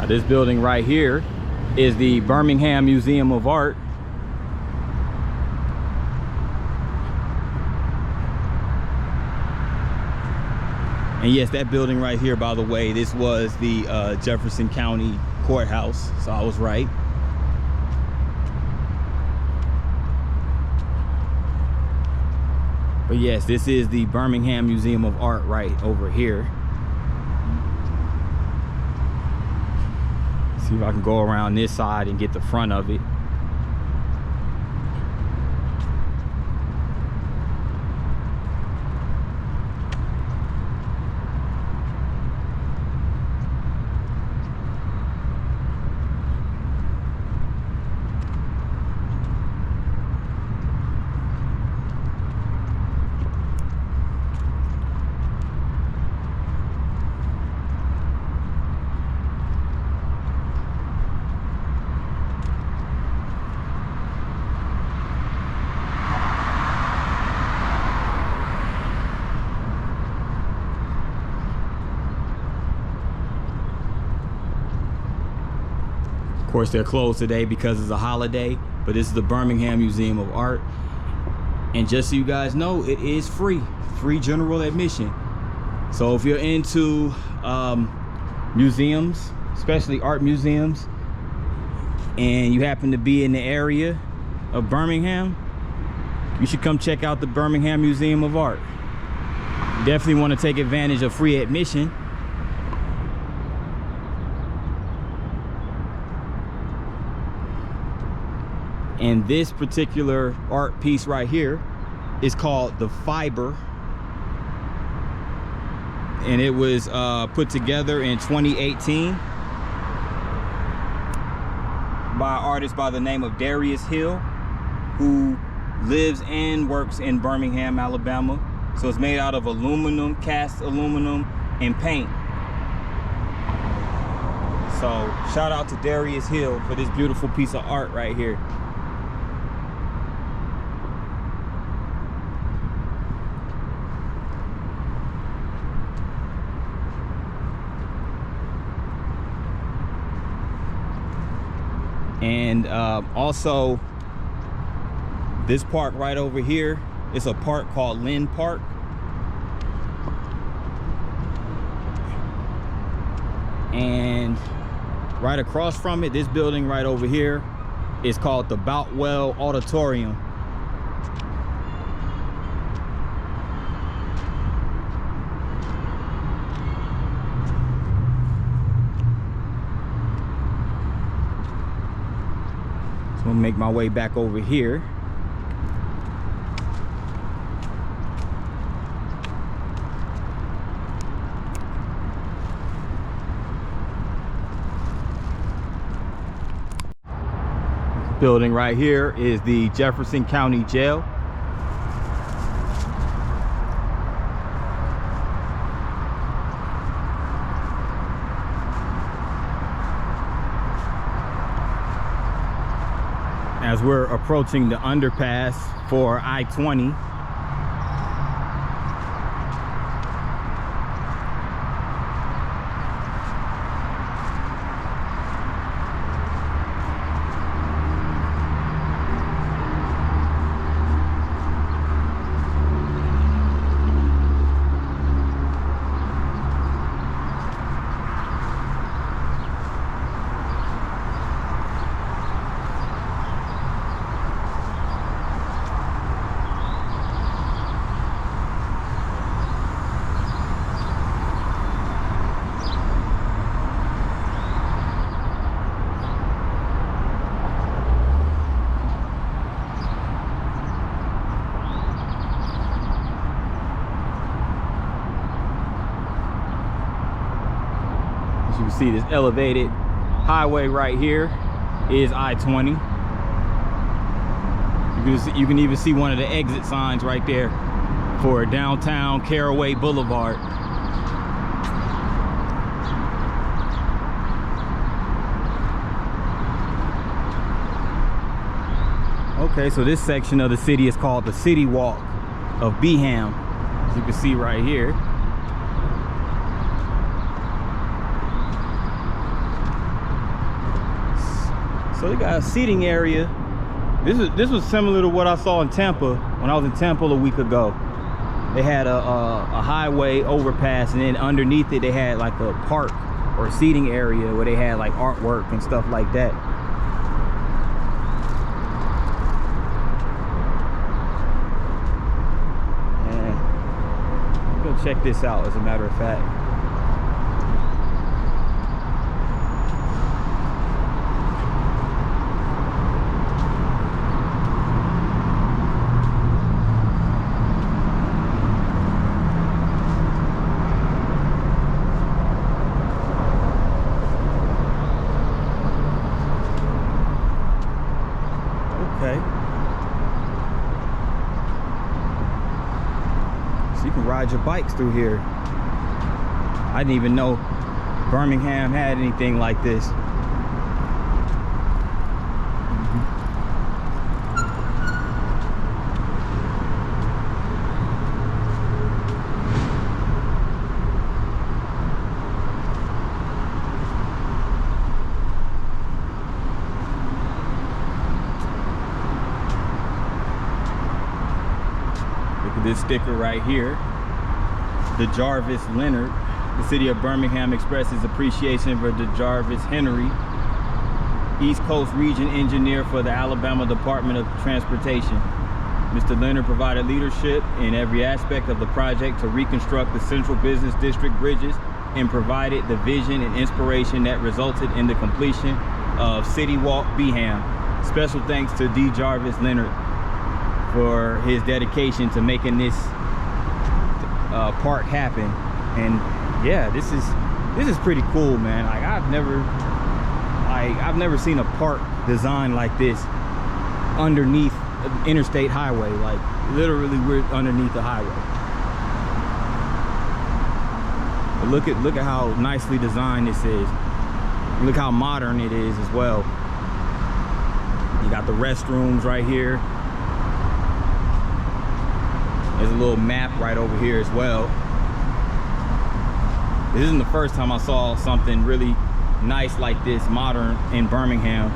This building right here is the Birmingham Museum of Art. And yes, that building right here, by the way, this was the Jefferson County Courthouse, so I was right. But yes, this is the Birmingham Museum of Art right over here. See if I can go around this side and get the front of it. Of course, they're closed today because it's a holiday, but this is the Birmingham Museum of Art. And just so you guys know, it is free general admission. So if you're into museums, especially art museums, and you happen to be in the area of Birmingham, you should come check out the Birmingham Museum of Art. You definitely want to take advantage of free admission. And this particular art piece right here is called The Fiber. And it was put together in 2018 by an artist by the name of Darius Hill, who lives and works in Birmingham, Alabama. So it's made out of aluminum, cast aluminum, and paint. So shout out to Darius Hill for this beautiful piece of art right here. And also this park right over here is a park called Lynn Park. And right across from it, this building right over here is called the Boutwell Auditorium. gonna make my way back over here. This building right here is the Jefferson County Jail. As we're approaching the underpass for I-20. You can see this elevated highway right here is I-20. You can even see one of the exit signs right there for downtown Caraway Boulevard. Okay, so this section of the city is called the CityWalk of Birmingham, as you can see right here. So they got a seating area. This was similar to what I saw in Tampa when I was in Tampa a week ago. They had a highway overpass, and then underneath it they had like a park or seating area where they had like artwork and stuff like that. And go check this out, as a matter of fact. So you can ride your bikes through here. I didn't even know Birmingham had anything like this. This sticker right here, the Jarvis Leonard. The city of Birmingham expresses appreciation for the Jarvis Henry, East Coast Region Engineer for the Alabama Department of Transportation. Mr. Leonard provided leadership in every aspect of the project to reconstruct the Central Business District bridges and provided the vision and inspiration that resulted in the completion of CityWalk Birmingham. Special thanks to D. Jarvis Leonard for his dedication to making this park happen. And yeah, this is pretty cool, man. Like I've never seen a park designed like this underneath an interstate highway. Like literally we're underneath the highway. But look at how nicely designed this is. Look how modern it is as well. You got the restrooms right here. There's a little map right over here as well. This isn't the first time I saw something really nice like this, modern, in Birmingham.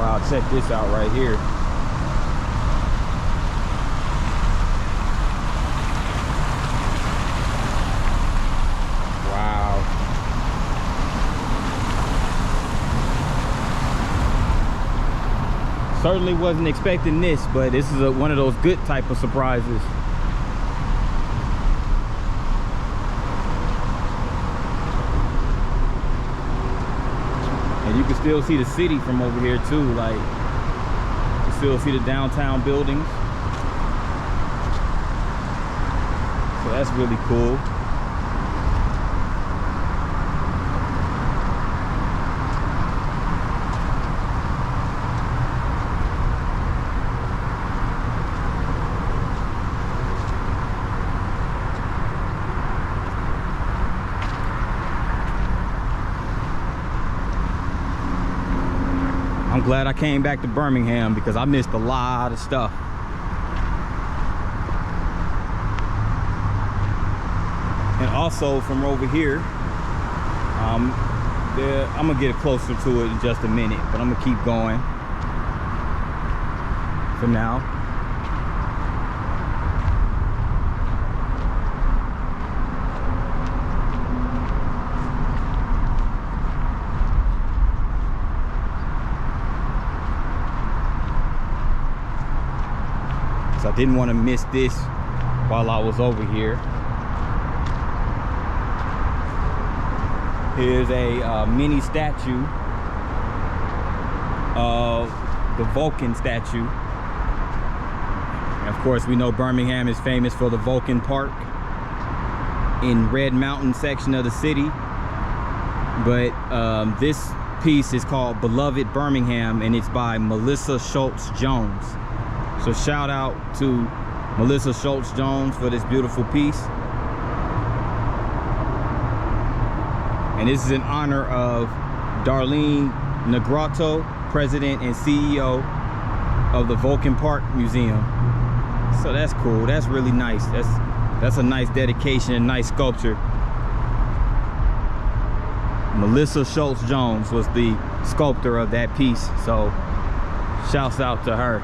Wow, check this out right here. Wow. Certainly wasn't expecting this, but this is one of those good type of surprises. And you can still see the city from over here too. Like, you still see the downtown buildings. So that's really cool. I'm glad I came back to Birmingham because I missed a lot of stuff. And also from over here, I'm gonna get closer to it in just a minute, but I'm gonna keep going for now. I didn't want to miss this while I was over here. Here's a mini statue of the Vulcan statue. And of course, we know Birmingham is famous for the Vulcan Park in Red Mountain section of the city. But this piece is called Beloved Birmingham, and it's by Melissa Schultz Jones. So shout out to Melissa Schultz Jones for this beautiful piece. And this is in honor of Darlene Negrato, President and CEO of the Vulcan Park Museum. So that's cool. That's really nice. That's a nice dedication, a nice sculpture. Melissa Schultz Jones was the sculptor of that piece. So shouts out to her.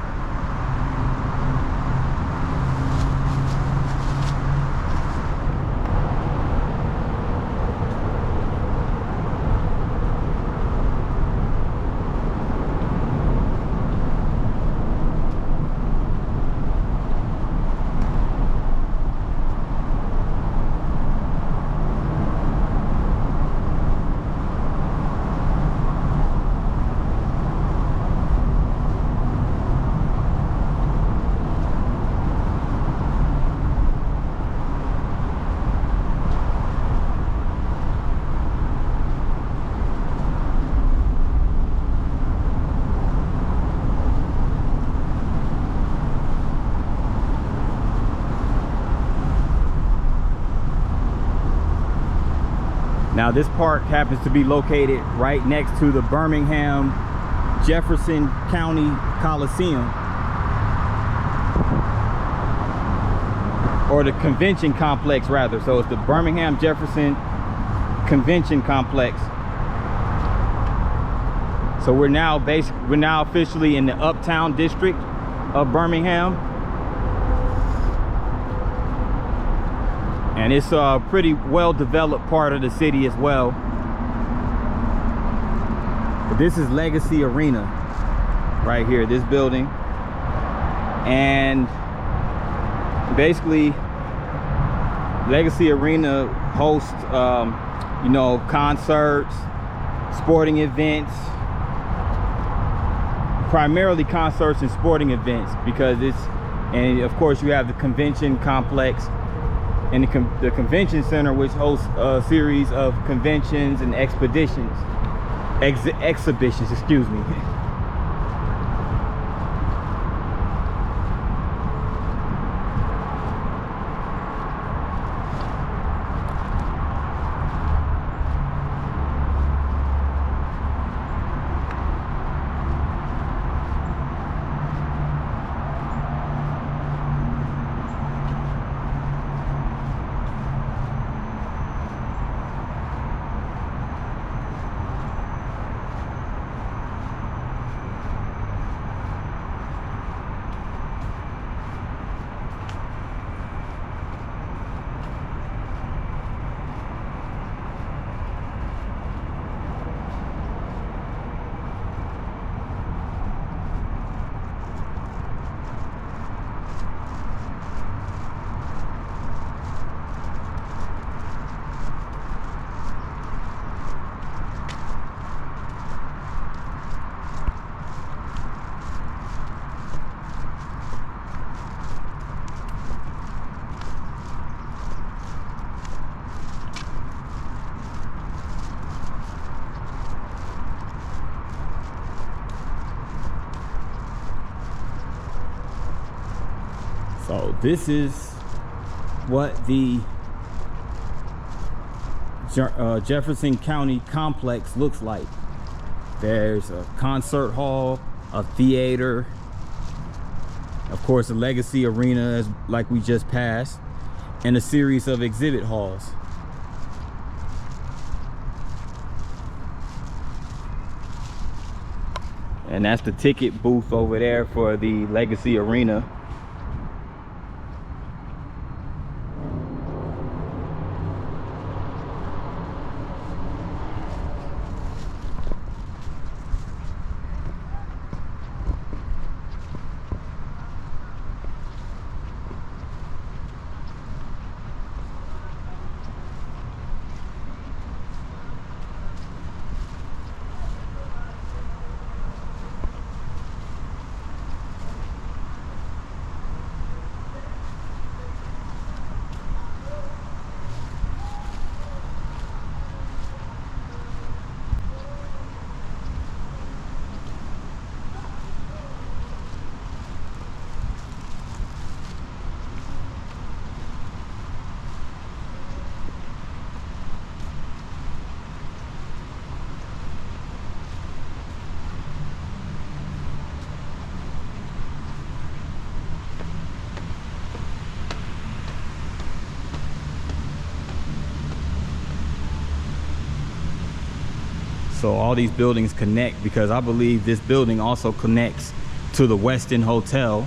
Now this park happens to be located right next to the Birmingham Jefferson County Coliseum, or the convention complex rather. So it's the Birmingham Jefferson Convention Complex. So we're now officially in the Uptown district of Birmingham. And it's a pretty well-developed part of the city as well. But this is Legacy Arena right here, this building. And basically, Legacy Arena hosts, you know, concerts, sporting events, primarily concerts and sporting events, because and of course you have the convention complex and the convention center, which hosts a series of conventions and exhibitions, excuse me. So this is what the Jefferson County complex looks like. There's a concert hall, a theater, of course a Legacy Arena like we just passed, and a series of exhibit halls. And that's the ticket booth over there for the Legacy Arena. So all these buildings connect, because I believe this building also connects to the Westin Hotel.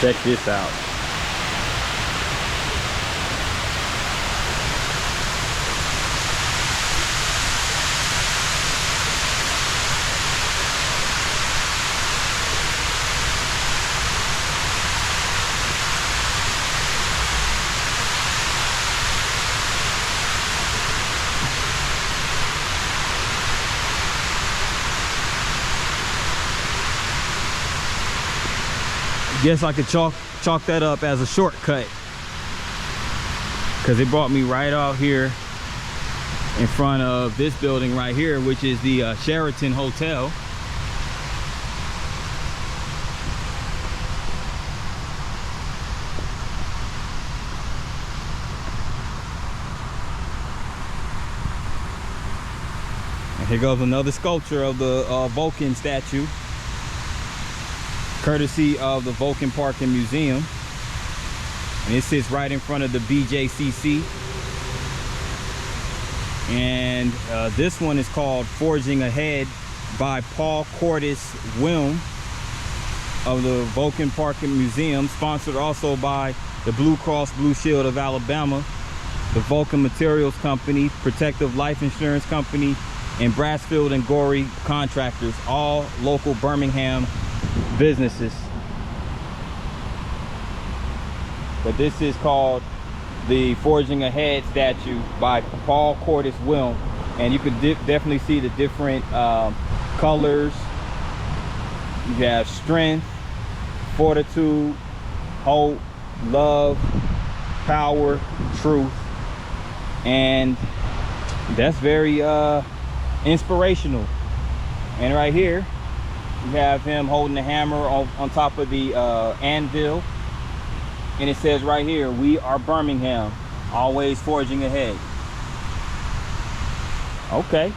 Check this out. Guess I could chalk that up as a shortcut, because it brought me right out here in front of this building right here, which is the Sheraton Hotel. And here goes another sculpture of the Vulcan statue, courtesy of the Vulcan Park and Museum, and it sits right in front of the BJCC. And this one is called Forging Ahead by Paul Cordis Wilm of the Vulcan Park and Museum, sponsored also by the Blue Cross Blue Shield of Alabama, the Vulcan Materials Company, Protective Life Insurance Company, and Brassfield and Gorey Contractors, all local Birmingham businesses. But this is called the Forging Ahead statue by Paul Cordis Wilm, and you can definitely see the different colors. You have strength, fortitude, hope, love, power, truth, and that's very inspirational. And right here you have him holding the hammer on top of the anvil, and it says right here, "We are Birmingham, always forging ahead." Okay,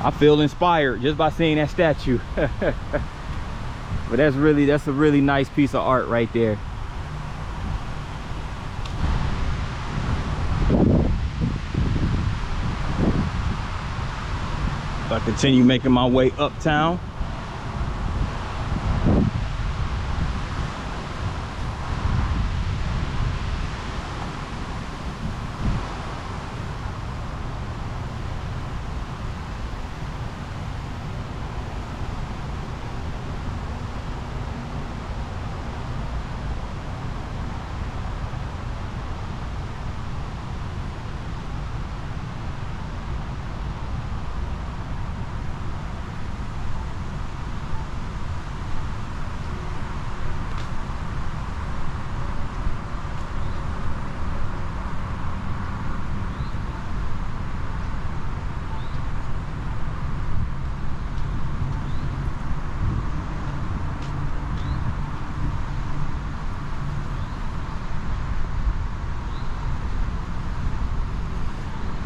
I feel inspired just by seeing that statue. But that's a really nice piece of art right there. So I continue making my way uptown.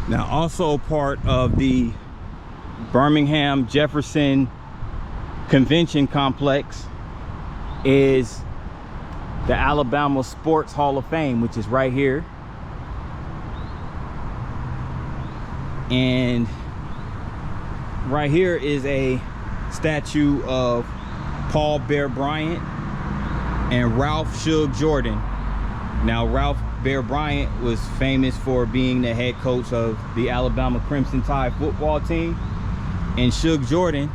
Now, also part of the Birmingham Jefferson Convention Complex is the Alabama Sports Hall of Fame, which is right here. And right here is a statue of Paul Bear Bryant and Ralph Suge Jordan. Now, Ralph Bear Bryant was famous for being the head coach of the Alabama Crimson Tide football team, and Suge Jordan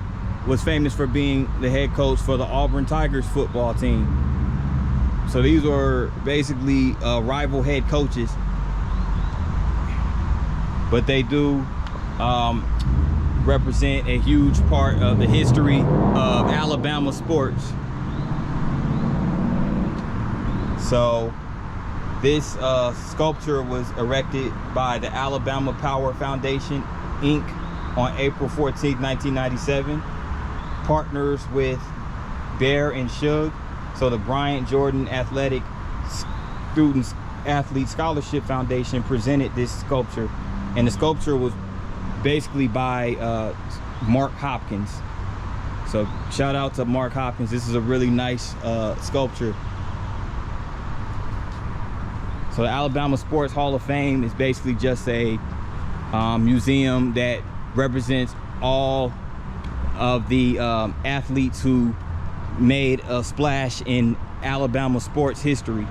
was famous for being the head coach for the Auburn Tigers football team. So these were basically rival head coaches, but they do represent a huge part of the history of Alabama sports. So this sculpture was erected by the Alabama Power Foundation, Inc. on April 14, 1997. Partners with Bear and Suge. So the Bryant Jordan Athletic Students Athlete Scholarship Foundation presented this sculpture. And the sculpture was basically by Mark Hopkins. So shout out to Mark Hopkins. This is a really nice sculpture. So the Alabama Sports Hall of Fame is basically just a museum that represents all of the athletes who made a splash in Alabama sports history.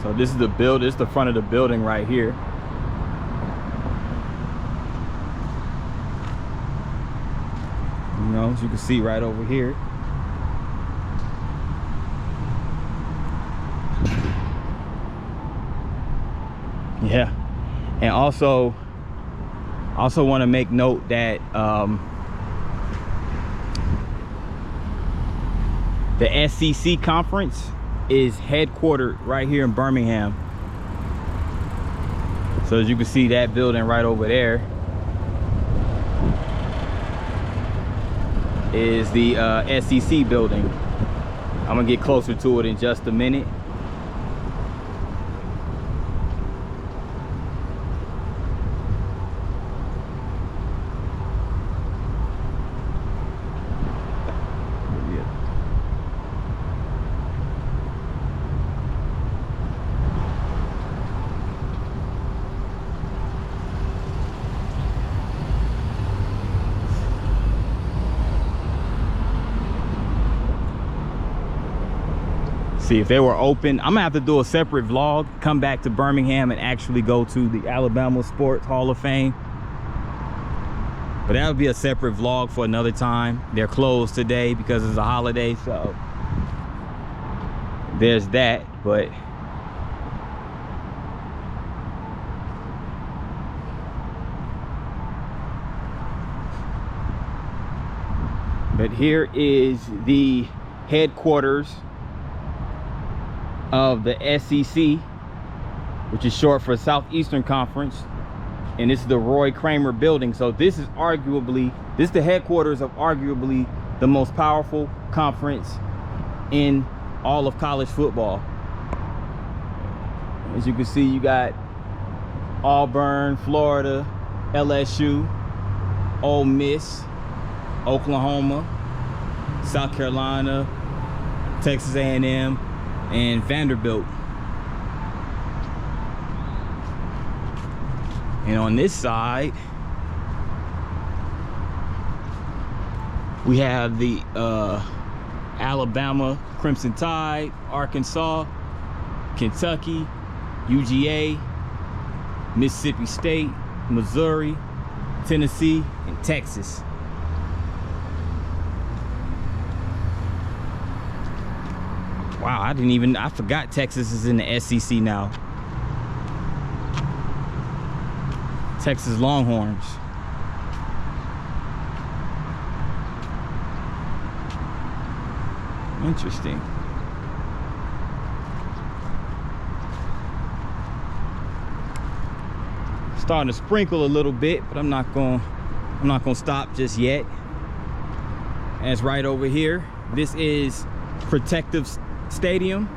So this is the build. This is the front of the building right here. You know, as you can see right over here. Yeah, and also want to make note that the SEC conference is headquartered right here in Birmingham. So as you can see, that building right over there is the SEC building. I'm gonna get closer to it in just a minute. See, if they were open, I'm gonna have to do a separate vlog, come back to Birmingham and actually go to the Alabama Sports Hall of Fame. But that would be a separate vlog for another time. They're closed today because it's a holiday, so there's that. But here is the headquarters of the SEC, which is short for Southeastern Conference, and this is the Roy Kramer building. So this is the headquarters of arguably the most powerful conference in all of college football. As you can see, you got Auburn, Florida, LSU, Ole Miss, Oklahoma, South Carolina, Texas A&M, and Vanderbilt. And on this side, we have the Alabama Crimson Tide, Arkansas, Kentucky, UGA, Mississippi State, Missouri, Tennessee, and Texas. Wow, I forgot Texas is in the SEC now. Texas Longhorns. Interesting. Starting to sprinkle a little bit, but I'm not gonna stop just yet. And it's right over here. This is Protective Stadium,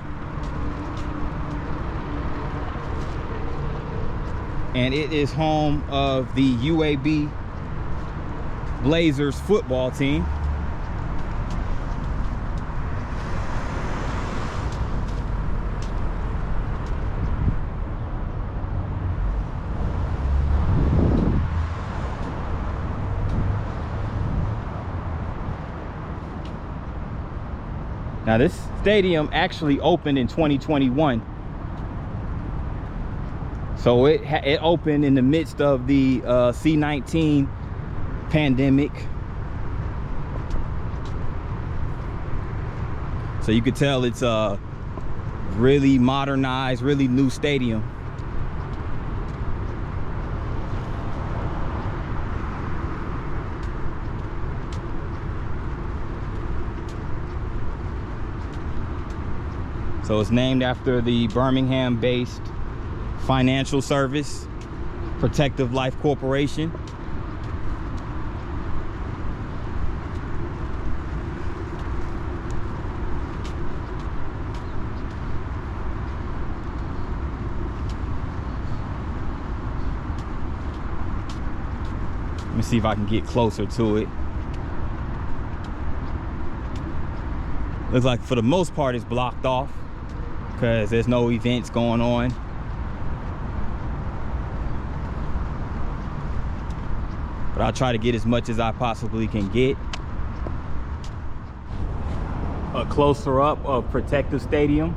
and it is home of the UAB Blazers football team. Now this stadium actually opened in 2021. So it opened in the midst of the C-19 pandemic. So you could tell it's a really modernized, really new stadium. So it's named after the Birmingham-based financial service, Protective Life Corporation. Let me see if I can get closer to it. Looks like for the most part it's blocked off because there's no events going on. But I'll try to get as much as I possibly can get. A closer up of Protective Stadium.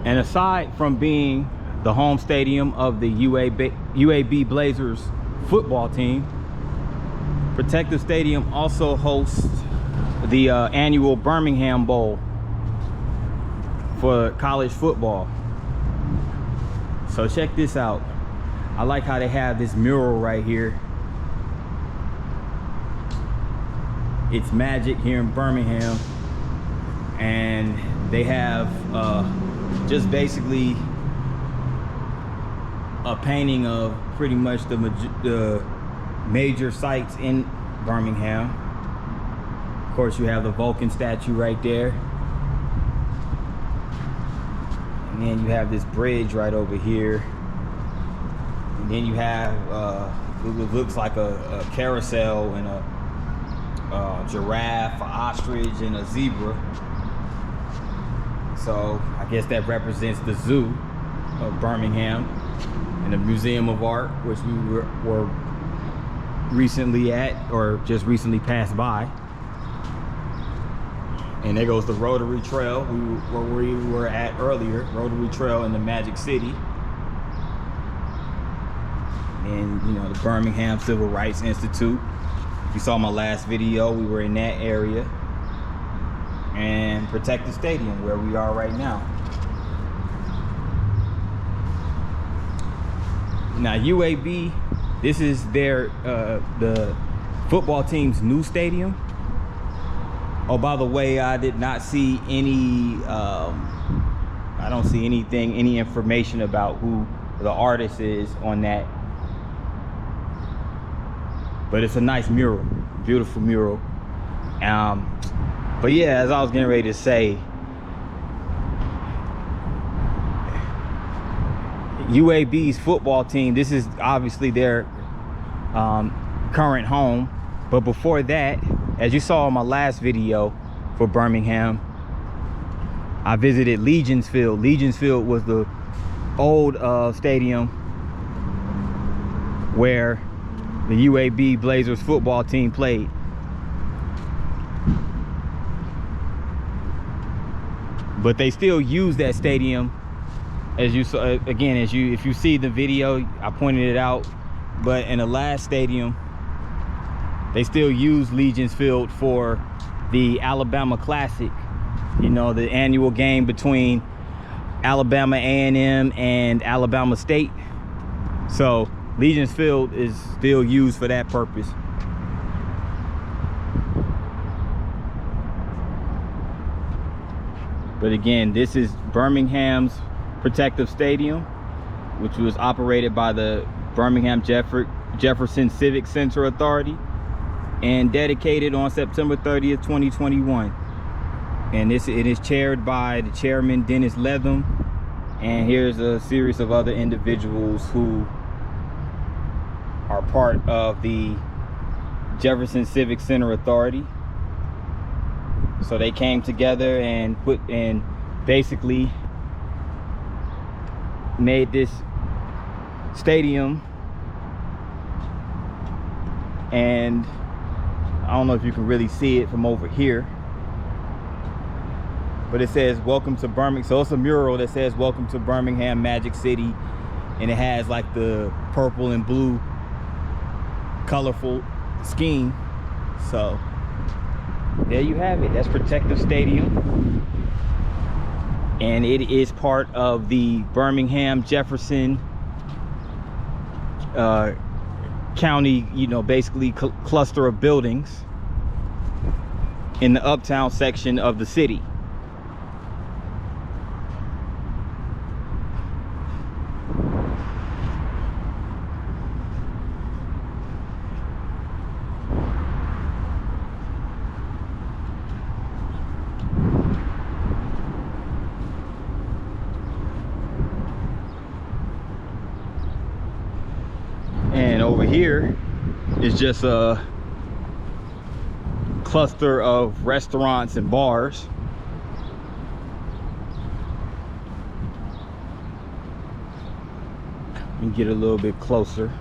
And aside from being the home stadium of the UAB Blazers football team, Protective Stadium also hosts the annual Birmingham Bowl for college football. So check this out. I like how they have this mural right here. It's Magic here in Birmingham, and they have just basically a painting of pretty much the major sites in Birmingham. Of course, you have the Vulcan statue right there, and then you have this bridge right over here, and then you have it looks like a carousel and a giraffe, an ostrich, and a zebra. So I guess that represents the zoo of Birmingham and the Museum of Art, which we were recently at, or just recently passed by. And there goes the Rotary Trail where we were at earlier, Rotary Trail in the Magic City. And you know, the Birmingham Civil Rights Institute. If you saw my last video, we were in that area. And Protective Stadium, where we are right now. Now UAB, this is their the football team's new stadium. Oh, by the way, I did not see any I don't see any information about who the artist is on that. But it's a nice mural, beautiful mural. But yeah, as I was getting ready to say, UAB's football team, this is obviously their current home, but before that as you saw in my last video for Birmingham, I visited Legion's Field. Legion's Field was the old stadium where the UAB Blazers football team played. But they still use that stadium, as you saw again, if you see the video, I pointed it out. But in the last stadium, they still use Legion's Field for the Alabama Classic, you know, the annual game between Alabama A&M and Alabama State. So Legion's Field is still used for that purpose. But again, this is Birmingham's protective stadium, which was operated by the Birmingham Jefferson Civic Center Authority and dedicated on September 30th, 2021. And it is chaired by the chairman, Dennis Letham. And here's a series of other individuals who are part of the Jefferson Civic Center Authority. So they came together and basically made this stadium. And I don't know if you can really see it from over here, but it says welcome to Birmingham. So it's a mural that says welcome to Birmingham, Magic City, and it has like the purple and blue colorful scheme. So there you have it. That's Protective Stadium, and it is part of the Birmingham Jefferson County, you know, basically cluster of buildings in the Uptown section of the city. And over here is just a cluster of restaurants and bars. Let me get a little bit closer.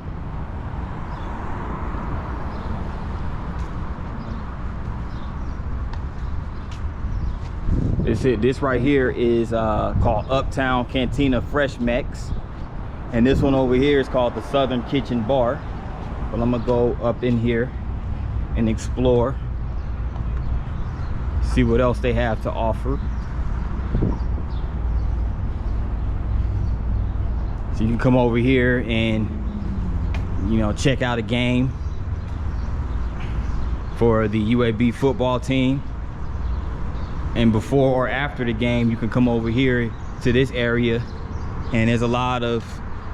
This right here is called Uptown Cantina Fresh Mex. And this one over here is called the Southern Kitchen Bar. But I'm gonna go up in here and explore, see what else they have to offer. So you can come over here and, you know, check out a game for the UAB football team. And before or after the game, you can come over here to this area, and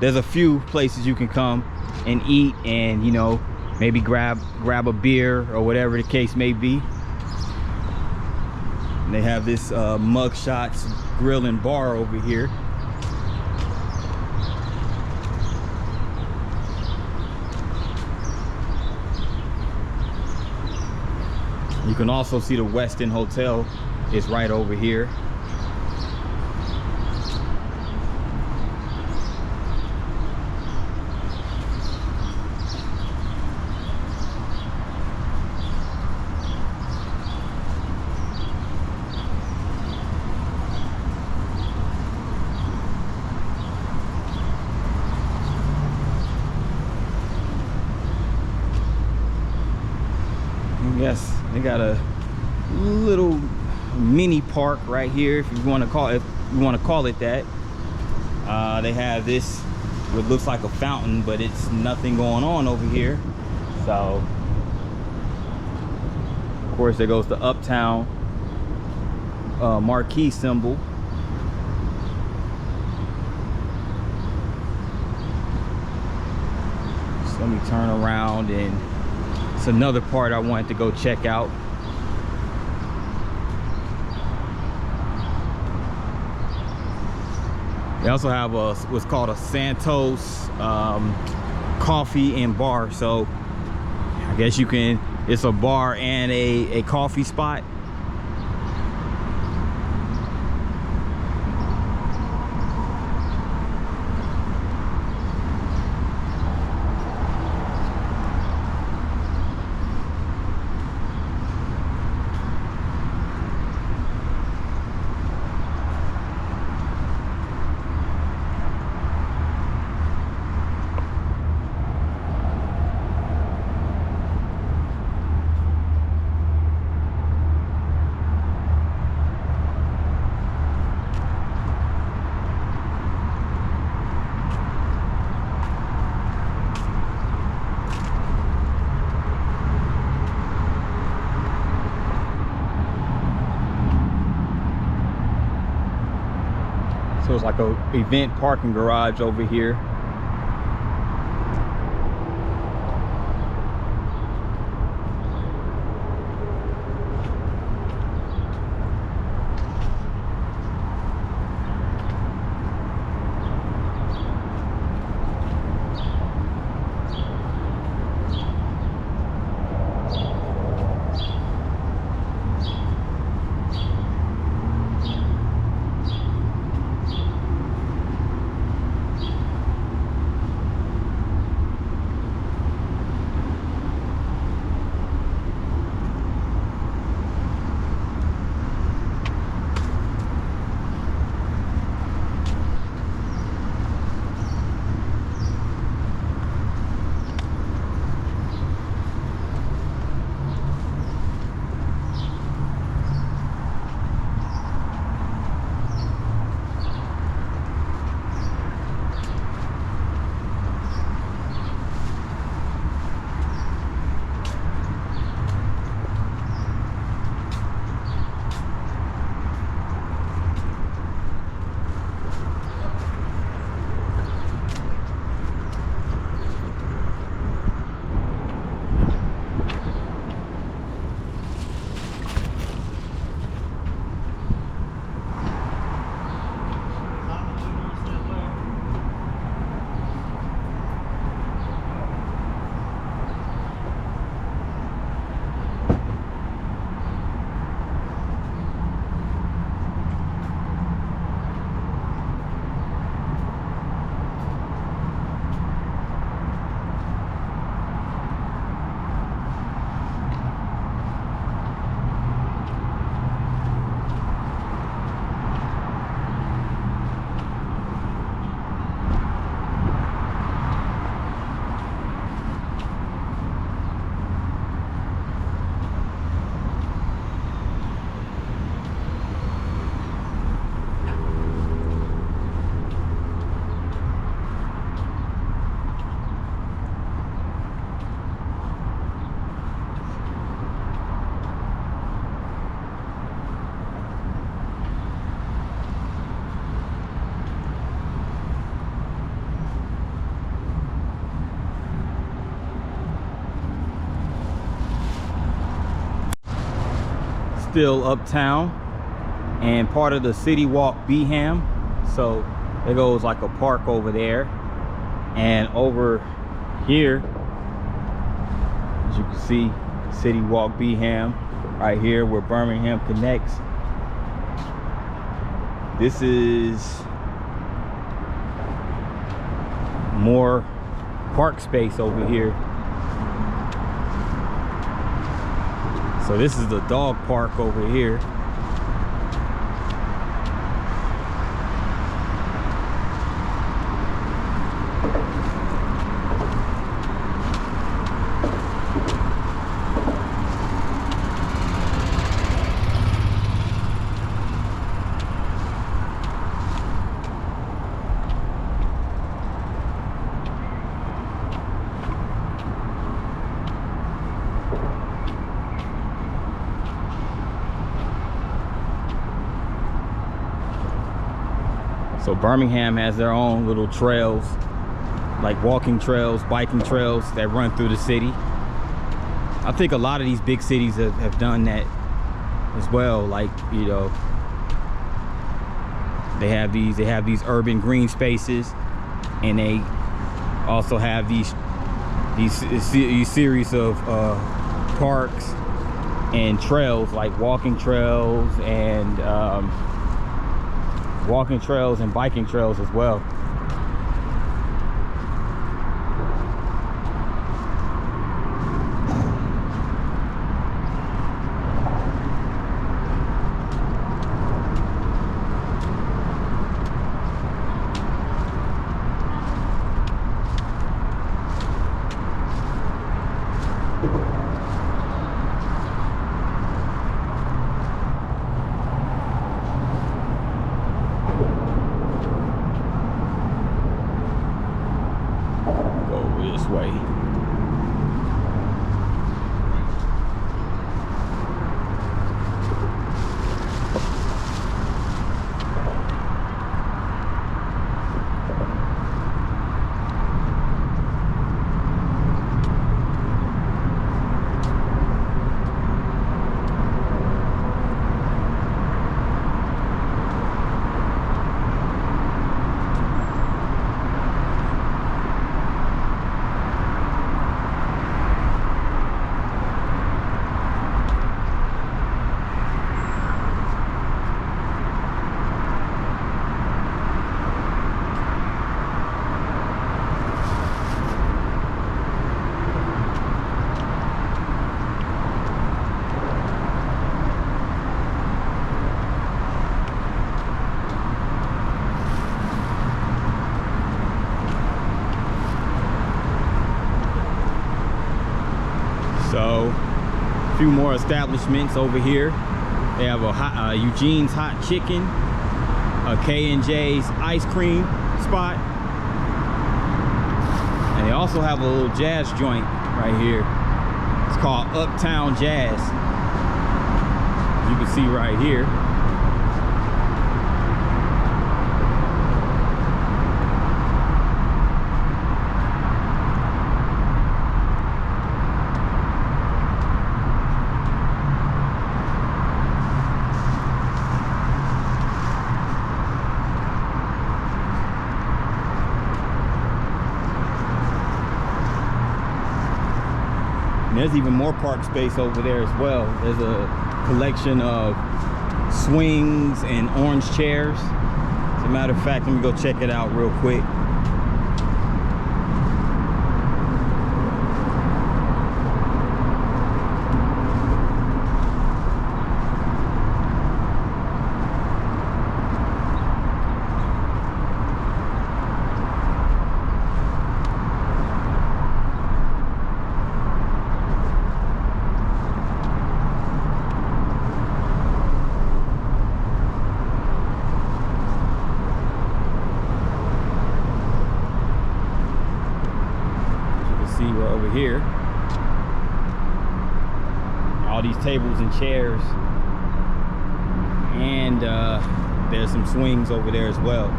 there's a few places you can come and eat and, you know, maybe grab a beer or whatever the case may be. And they have this Mug Shots Grill and Bar over here. You can also see the Westin Hotel is right over here. Yes, they got a little mini park right here, if you want to call it that. They have this, what looks like a fountain, but it's nothing going on over here. So of course there goes the Uptown marquee symbol. So let me turn around, and it's another part I wanted to go check out. They also have what's called a Santos coffee and bar. So I guess you can It's a bar and a coffee spot. So it's like a event parking garage over here. Still uptown and part of the CityWalk Birmingham. So there goes like a park over there, and over here, as you can see, CityWalk Birmingham right here where Birmingham connects. This is more park space over here. So this is the dog park over here. So Birmingham has their own little trails, like walking trails, biking trails that run through the city. I think a lot of these big cities have done that as well. Like, you know, they have these urban green spaces, and they also have these series of parks and trails, like walking trails and biking trails as well. So a few more establishments over here. They have a Eugene's Hot Chicken, a K&J's ice cream spot, and they also have a little jazz joint right here. It's called Uptown Jazz. You can see right here. And there's even more park space over there as well. There's a collection of swings and orange chairs. As a matter of fact, let me go check it out real quick. Over here, all these tables and chairs, and there's some swings over there as well.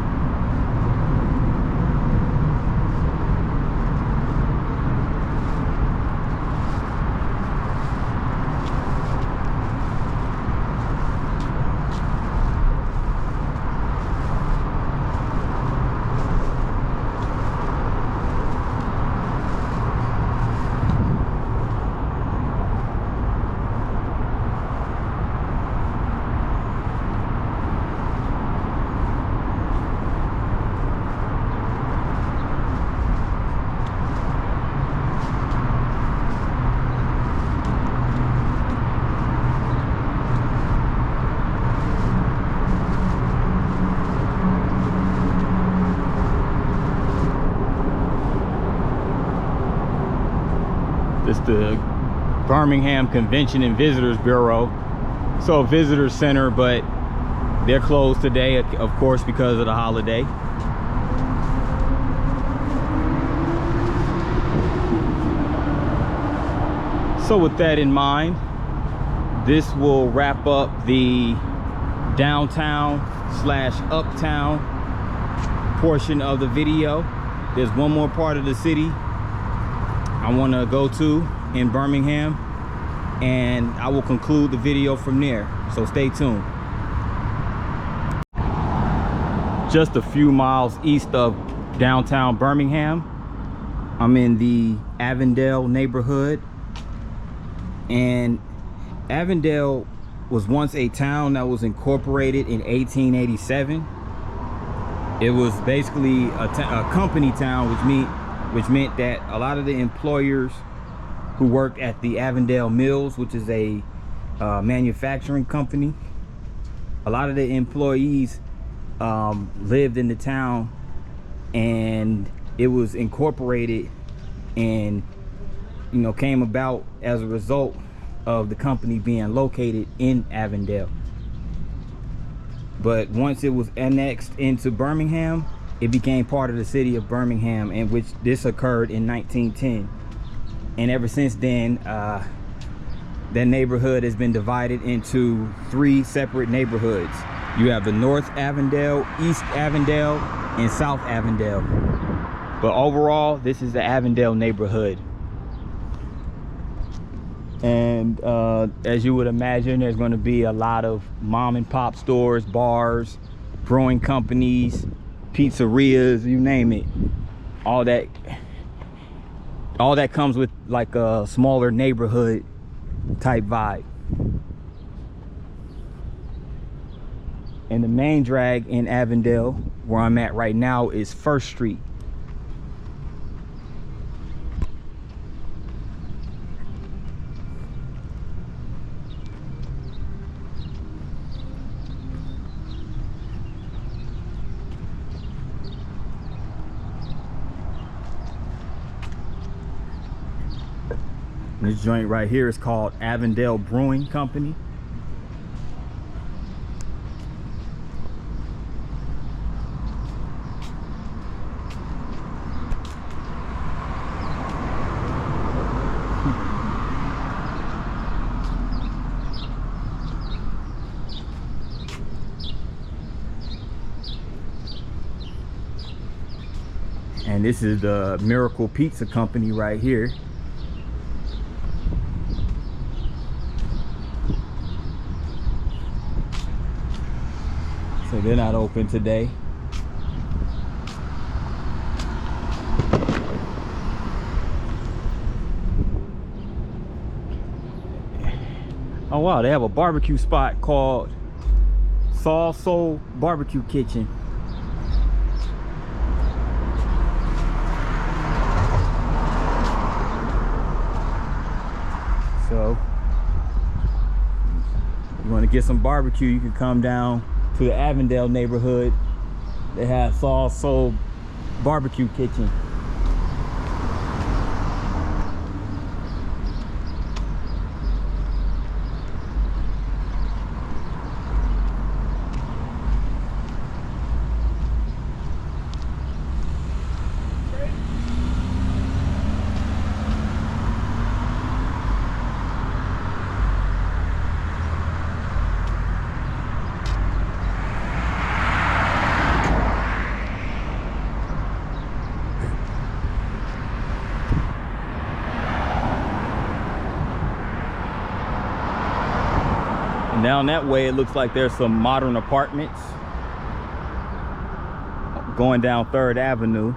This is the Birmingham Convention and Visitors Bureau. So a visitor center, but they're closed today, of course, because of the holiday. So with that in mind, this will wrap up the downtown / uptown portion of the video. There's one more part of the city I want to go to in Birmingham, and I will conclude the video from there, so stay tuned. Just a few miles east of downtown Birmingham, I'm in the Avondale neighborhood, And Avondale was once a town that was incorporated in 1887. It was basically a company town, which meant that a lot of the employers who worked at the Avondale Mills, which is a manufacturing company, a lot of the employees lived in the town, and it was incorporated and, you know, came about as a result of the company being located in Avondale. But once it was annexed into Birmingham, it became part of the city of Birmingham, in which this occurred in 1910. And ever since then, that neighborhood has been divided into 3 separate neighborhoods. You have the North Avondale, East Avondale, and South Avondale. But overall, this is the Avondale neighborhood. And as you would imagine, there's going to be a lot of mom and pop stores, bars, brewing companies, pizzerias, you name it. All that comes with like a smaller neighborhood type vibe. And the main drag in Avondale, where I'm at right now, is First Street. This joint right here is called Avondale Brewing Company. And this is the Miracle Pizza Company right here. So they're not open today. Oh wow, they have a barbecue spot called Soul Barbecue Kitchen. So you want to get some barbecue, you can come down to the Avondale neighborhood. They have Soul Barbecue Kitchen. And down that way, it looks like there's some modern apartments going down 3rd Avenue.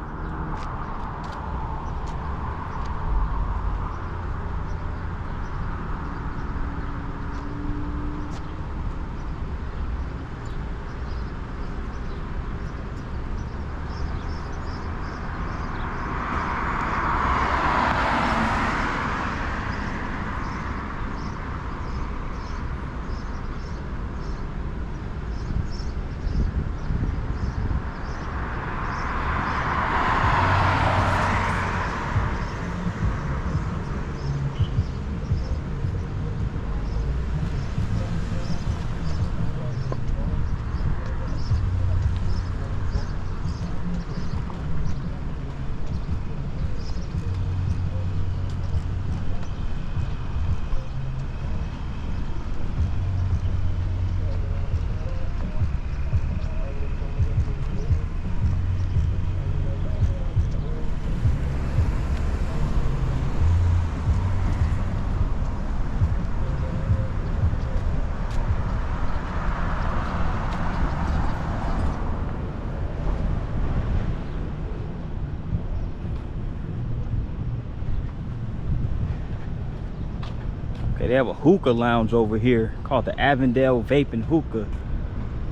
Okay, they have a hookah lounge over here called the Avondale Vape and Hookah.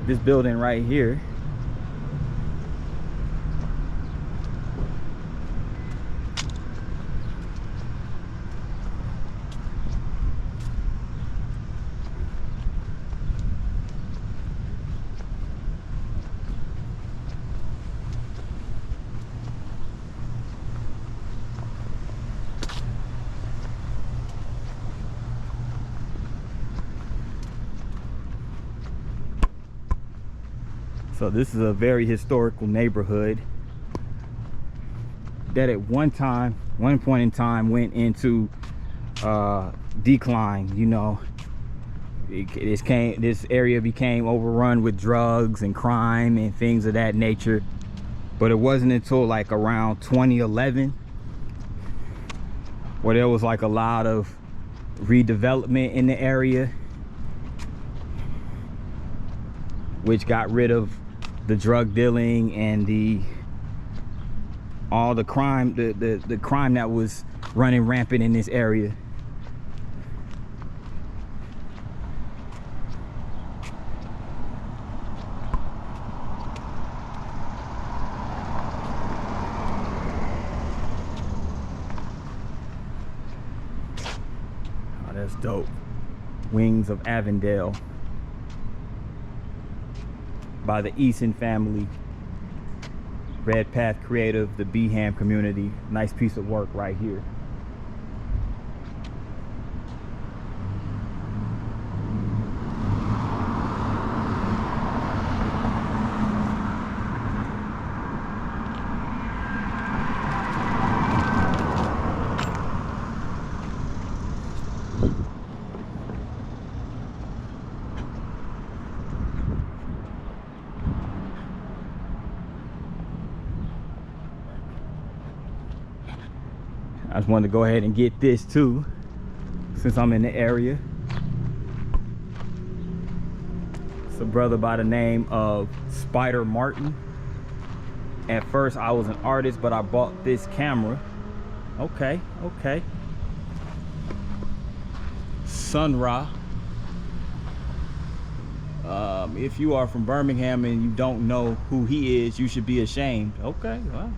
This building right here. So this is a very historical neighborhood that at one point in time went into decline. You know, this area became overrun with drugs and crime and things of that nature. But it wasn't until like around 2011 where there was like a lot of redevelopment in the area, which got rid of the drug dealing and all the crime, the crime that was running rampant in this area. Oh, that's dope. Wings of Avondale by the Eason family. Red Path Creative, the Birmingham community. Nice piece of work right here. I just wanted to go ahead and get this too, since I'm in the area. It's a brother by the name of Spider Martin. At first I was an artist, but I bought this camera. Okay. Sun Ra. If you are from Birmingham and you don't know who he is, you should be ashamed. Okay, well,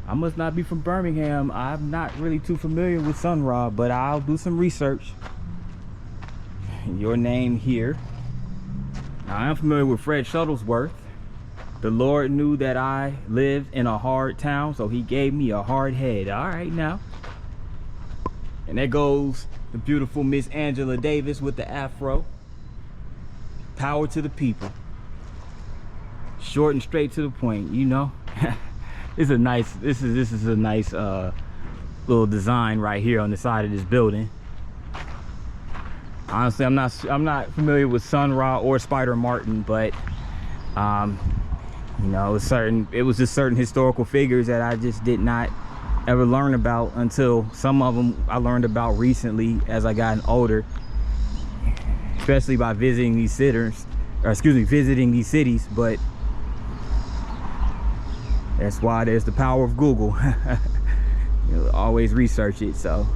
I must not be from Birmingham. I'm not really too familiar with Sun Ra, but I'll do some research. Your name here. Now, I am familiar with Fred Shuttlesworth. The Lord knew that I lived in a hard town, so he gave me a hard head. All right now. And there goes the beautiful Miss Angela Davis with the afro. Power to the people. Short and straight to the point, you know. This is a nice little design right here on the side of this building. Honestly, I'm not familiar with Sun Ra or Spider Martin, but you know, it was just certain historical figures that I just did not ever learn about until some of them I learned about recently as I gotten older, especially by visiting these cities. But that's why there's the power of Google. You'll always research it. So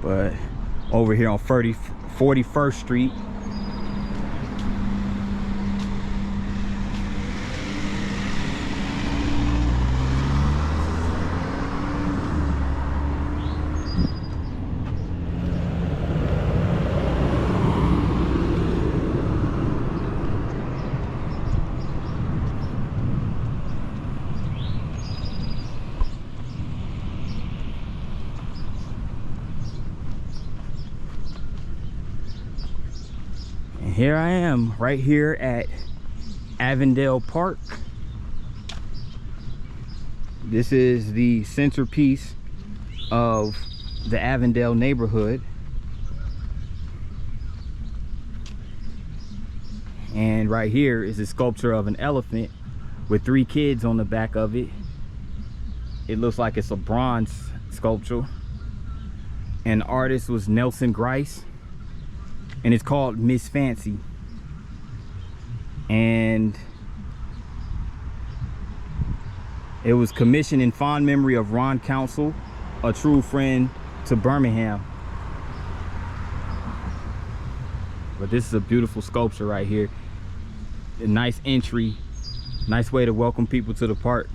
but over here on 41st Street, here I am right here at Avondale Park. This is the centerpiece of the Avondale neighborhood. And right here is a sculpture of an elephant with 3 kids on the back of it. It looks like it's a bronze sculpture. and the artist was Nelson Grice, and it's called Miss Fancy. And it was commissioned in fond memory of Ron Council, a true friend to Birmingham. But this is a beautiful sculpture right here. A nice entry, nice way to welcome people to the park.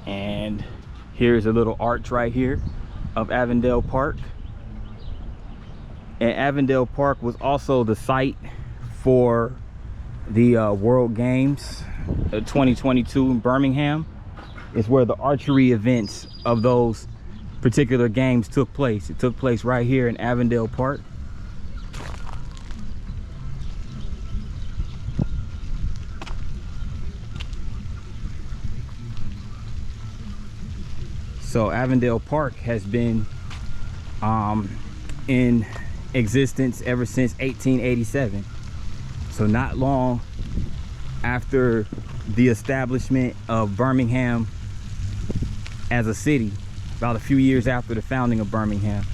And here's a little arch right here of Avondale Park. And Avondale Park was also the site for the World Games 2022 in Birmingham. It's where the archery events of those particular games took place. It took place right here in Avondale Park. So Avondale Park has been in existence ever since 1887. So not long after the establishment of Birmingham as a city, about a few years after the founding of Birmingham.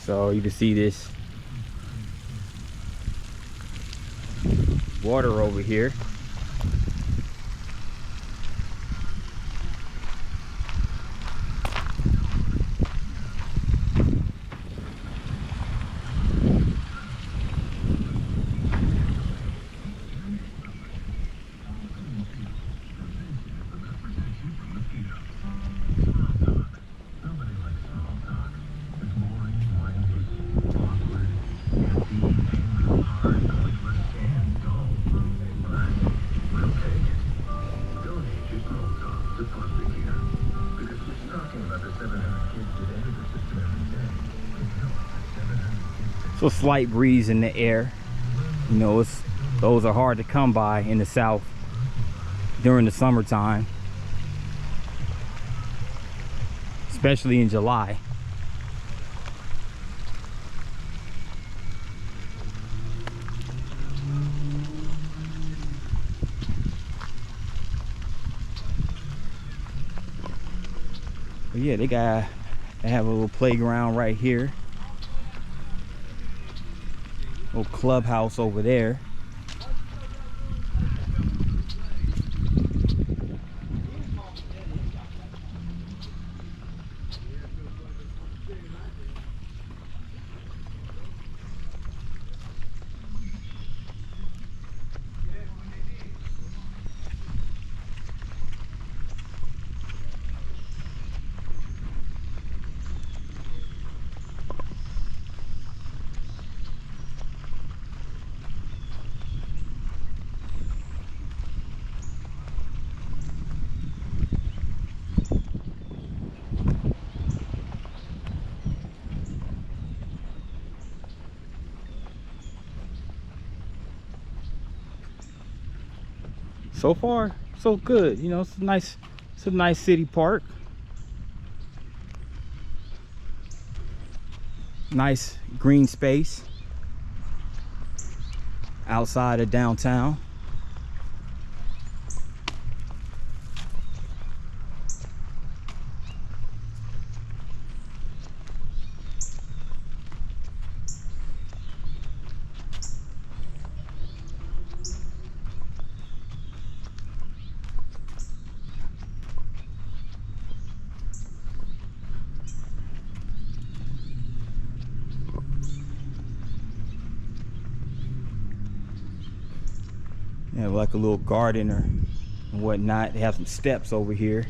So you can see this water over here. So slight breeze in the air. You know, those are hard to come by in the South during the summertime, especially in July. But yeah, they have a little playground right here. Little clubhouse over there. So far, so good. You know, it's a nice city park. Nice green space outside of downtown. They have like a little garden or whatnot. They have some steps over here.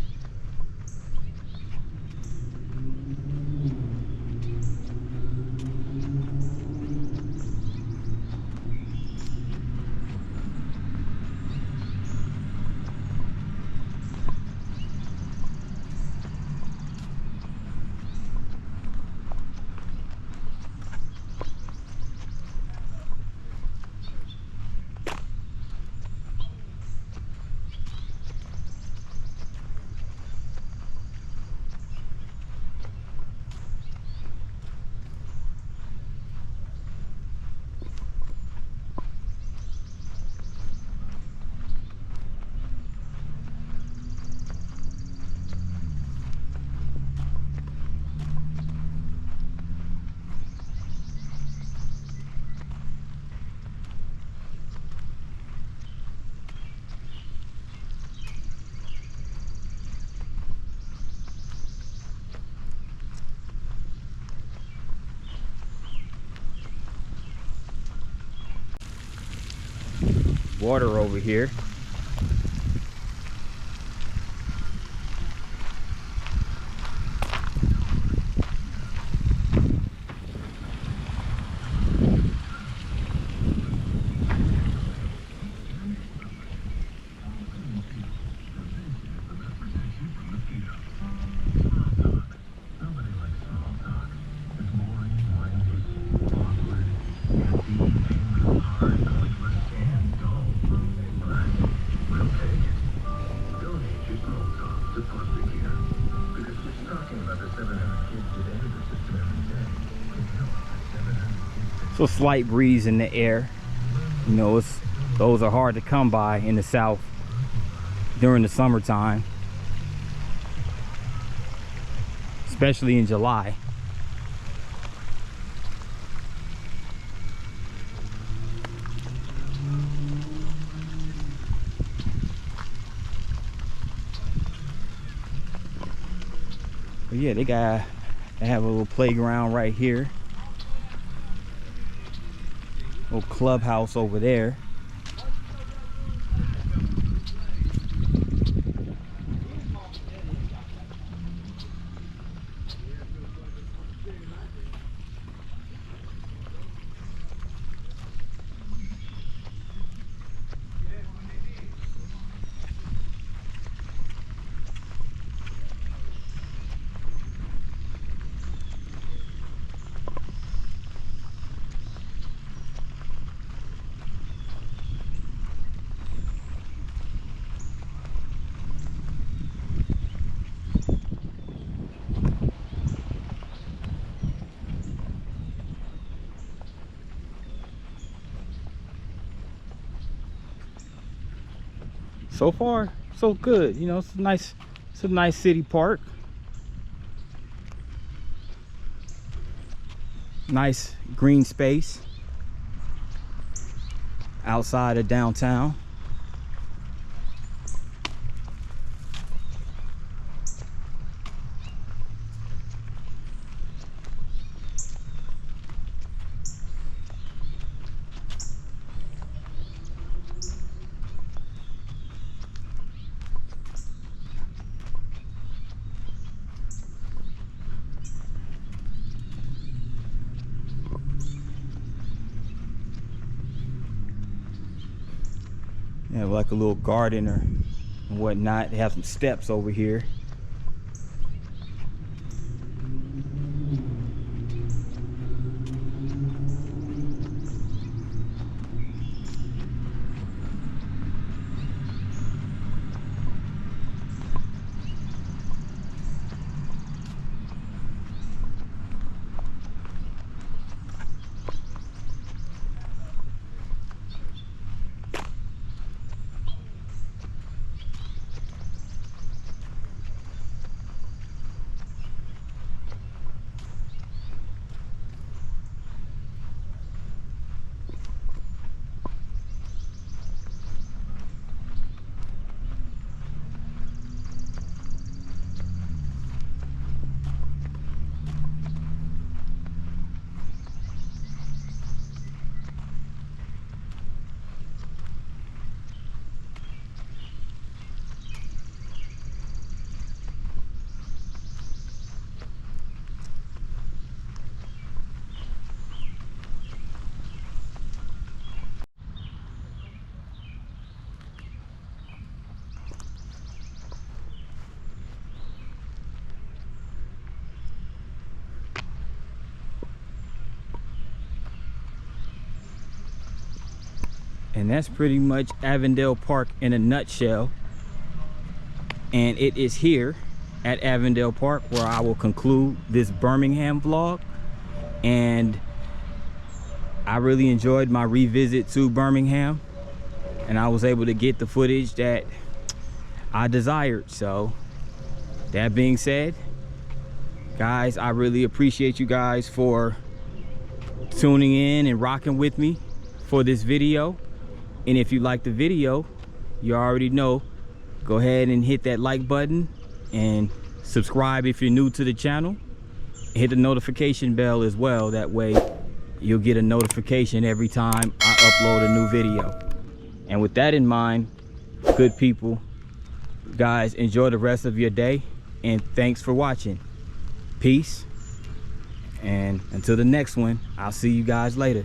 water over here. So slight breeze in the air. You know, those are hard to come by in the South during the summertime, especially in July. But yeah, they have a little playground right here. Little clubhouse over there. So far, so good. You know, it's a nice city park. Nice green space outside of downtown. They have like a little garden or whatnot. They have some steps over here. And that's pretty much Avondale Park in a nutshell. And it is here at Avondale Park where I will conclude this Birmingham vlog. And I really enjoyed my revisit to Birmingham, and I was able to get the footage that I desired. So that being said, guys, I really appreciate you guys for tuning in and rocking with me for this video. And if you like the video, you already know, go ahead and hit that like button and subscribe if you're new to the channel. Hit the notification bell as well. That way you'll get a notification every time I upload a new video. And with that in mind, good people, guys, enjoy the rest of your day, and thanks for watching. Peace, and until the next one, I'll see you guys later.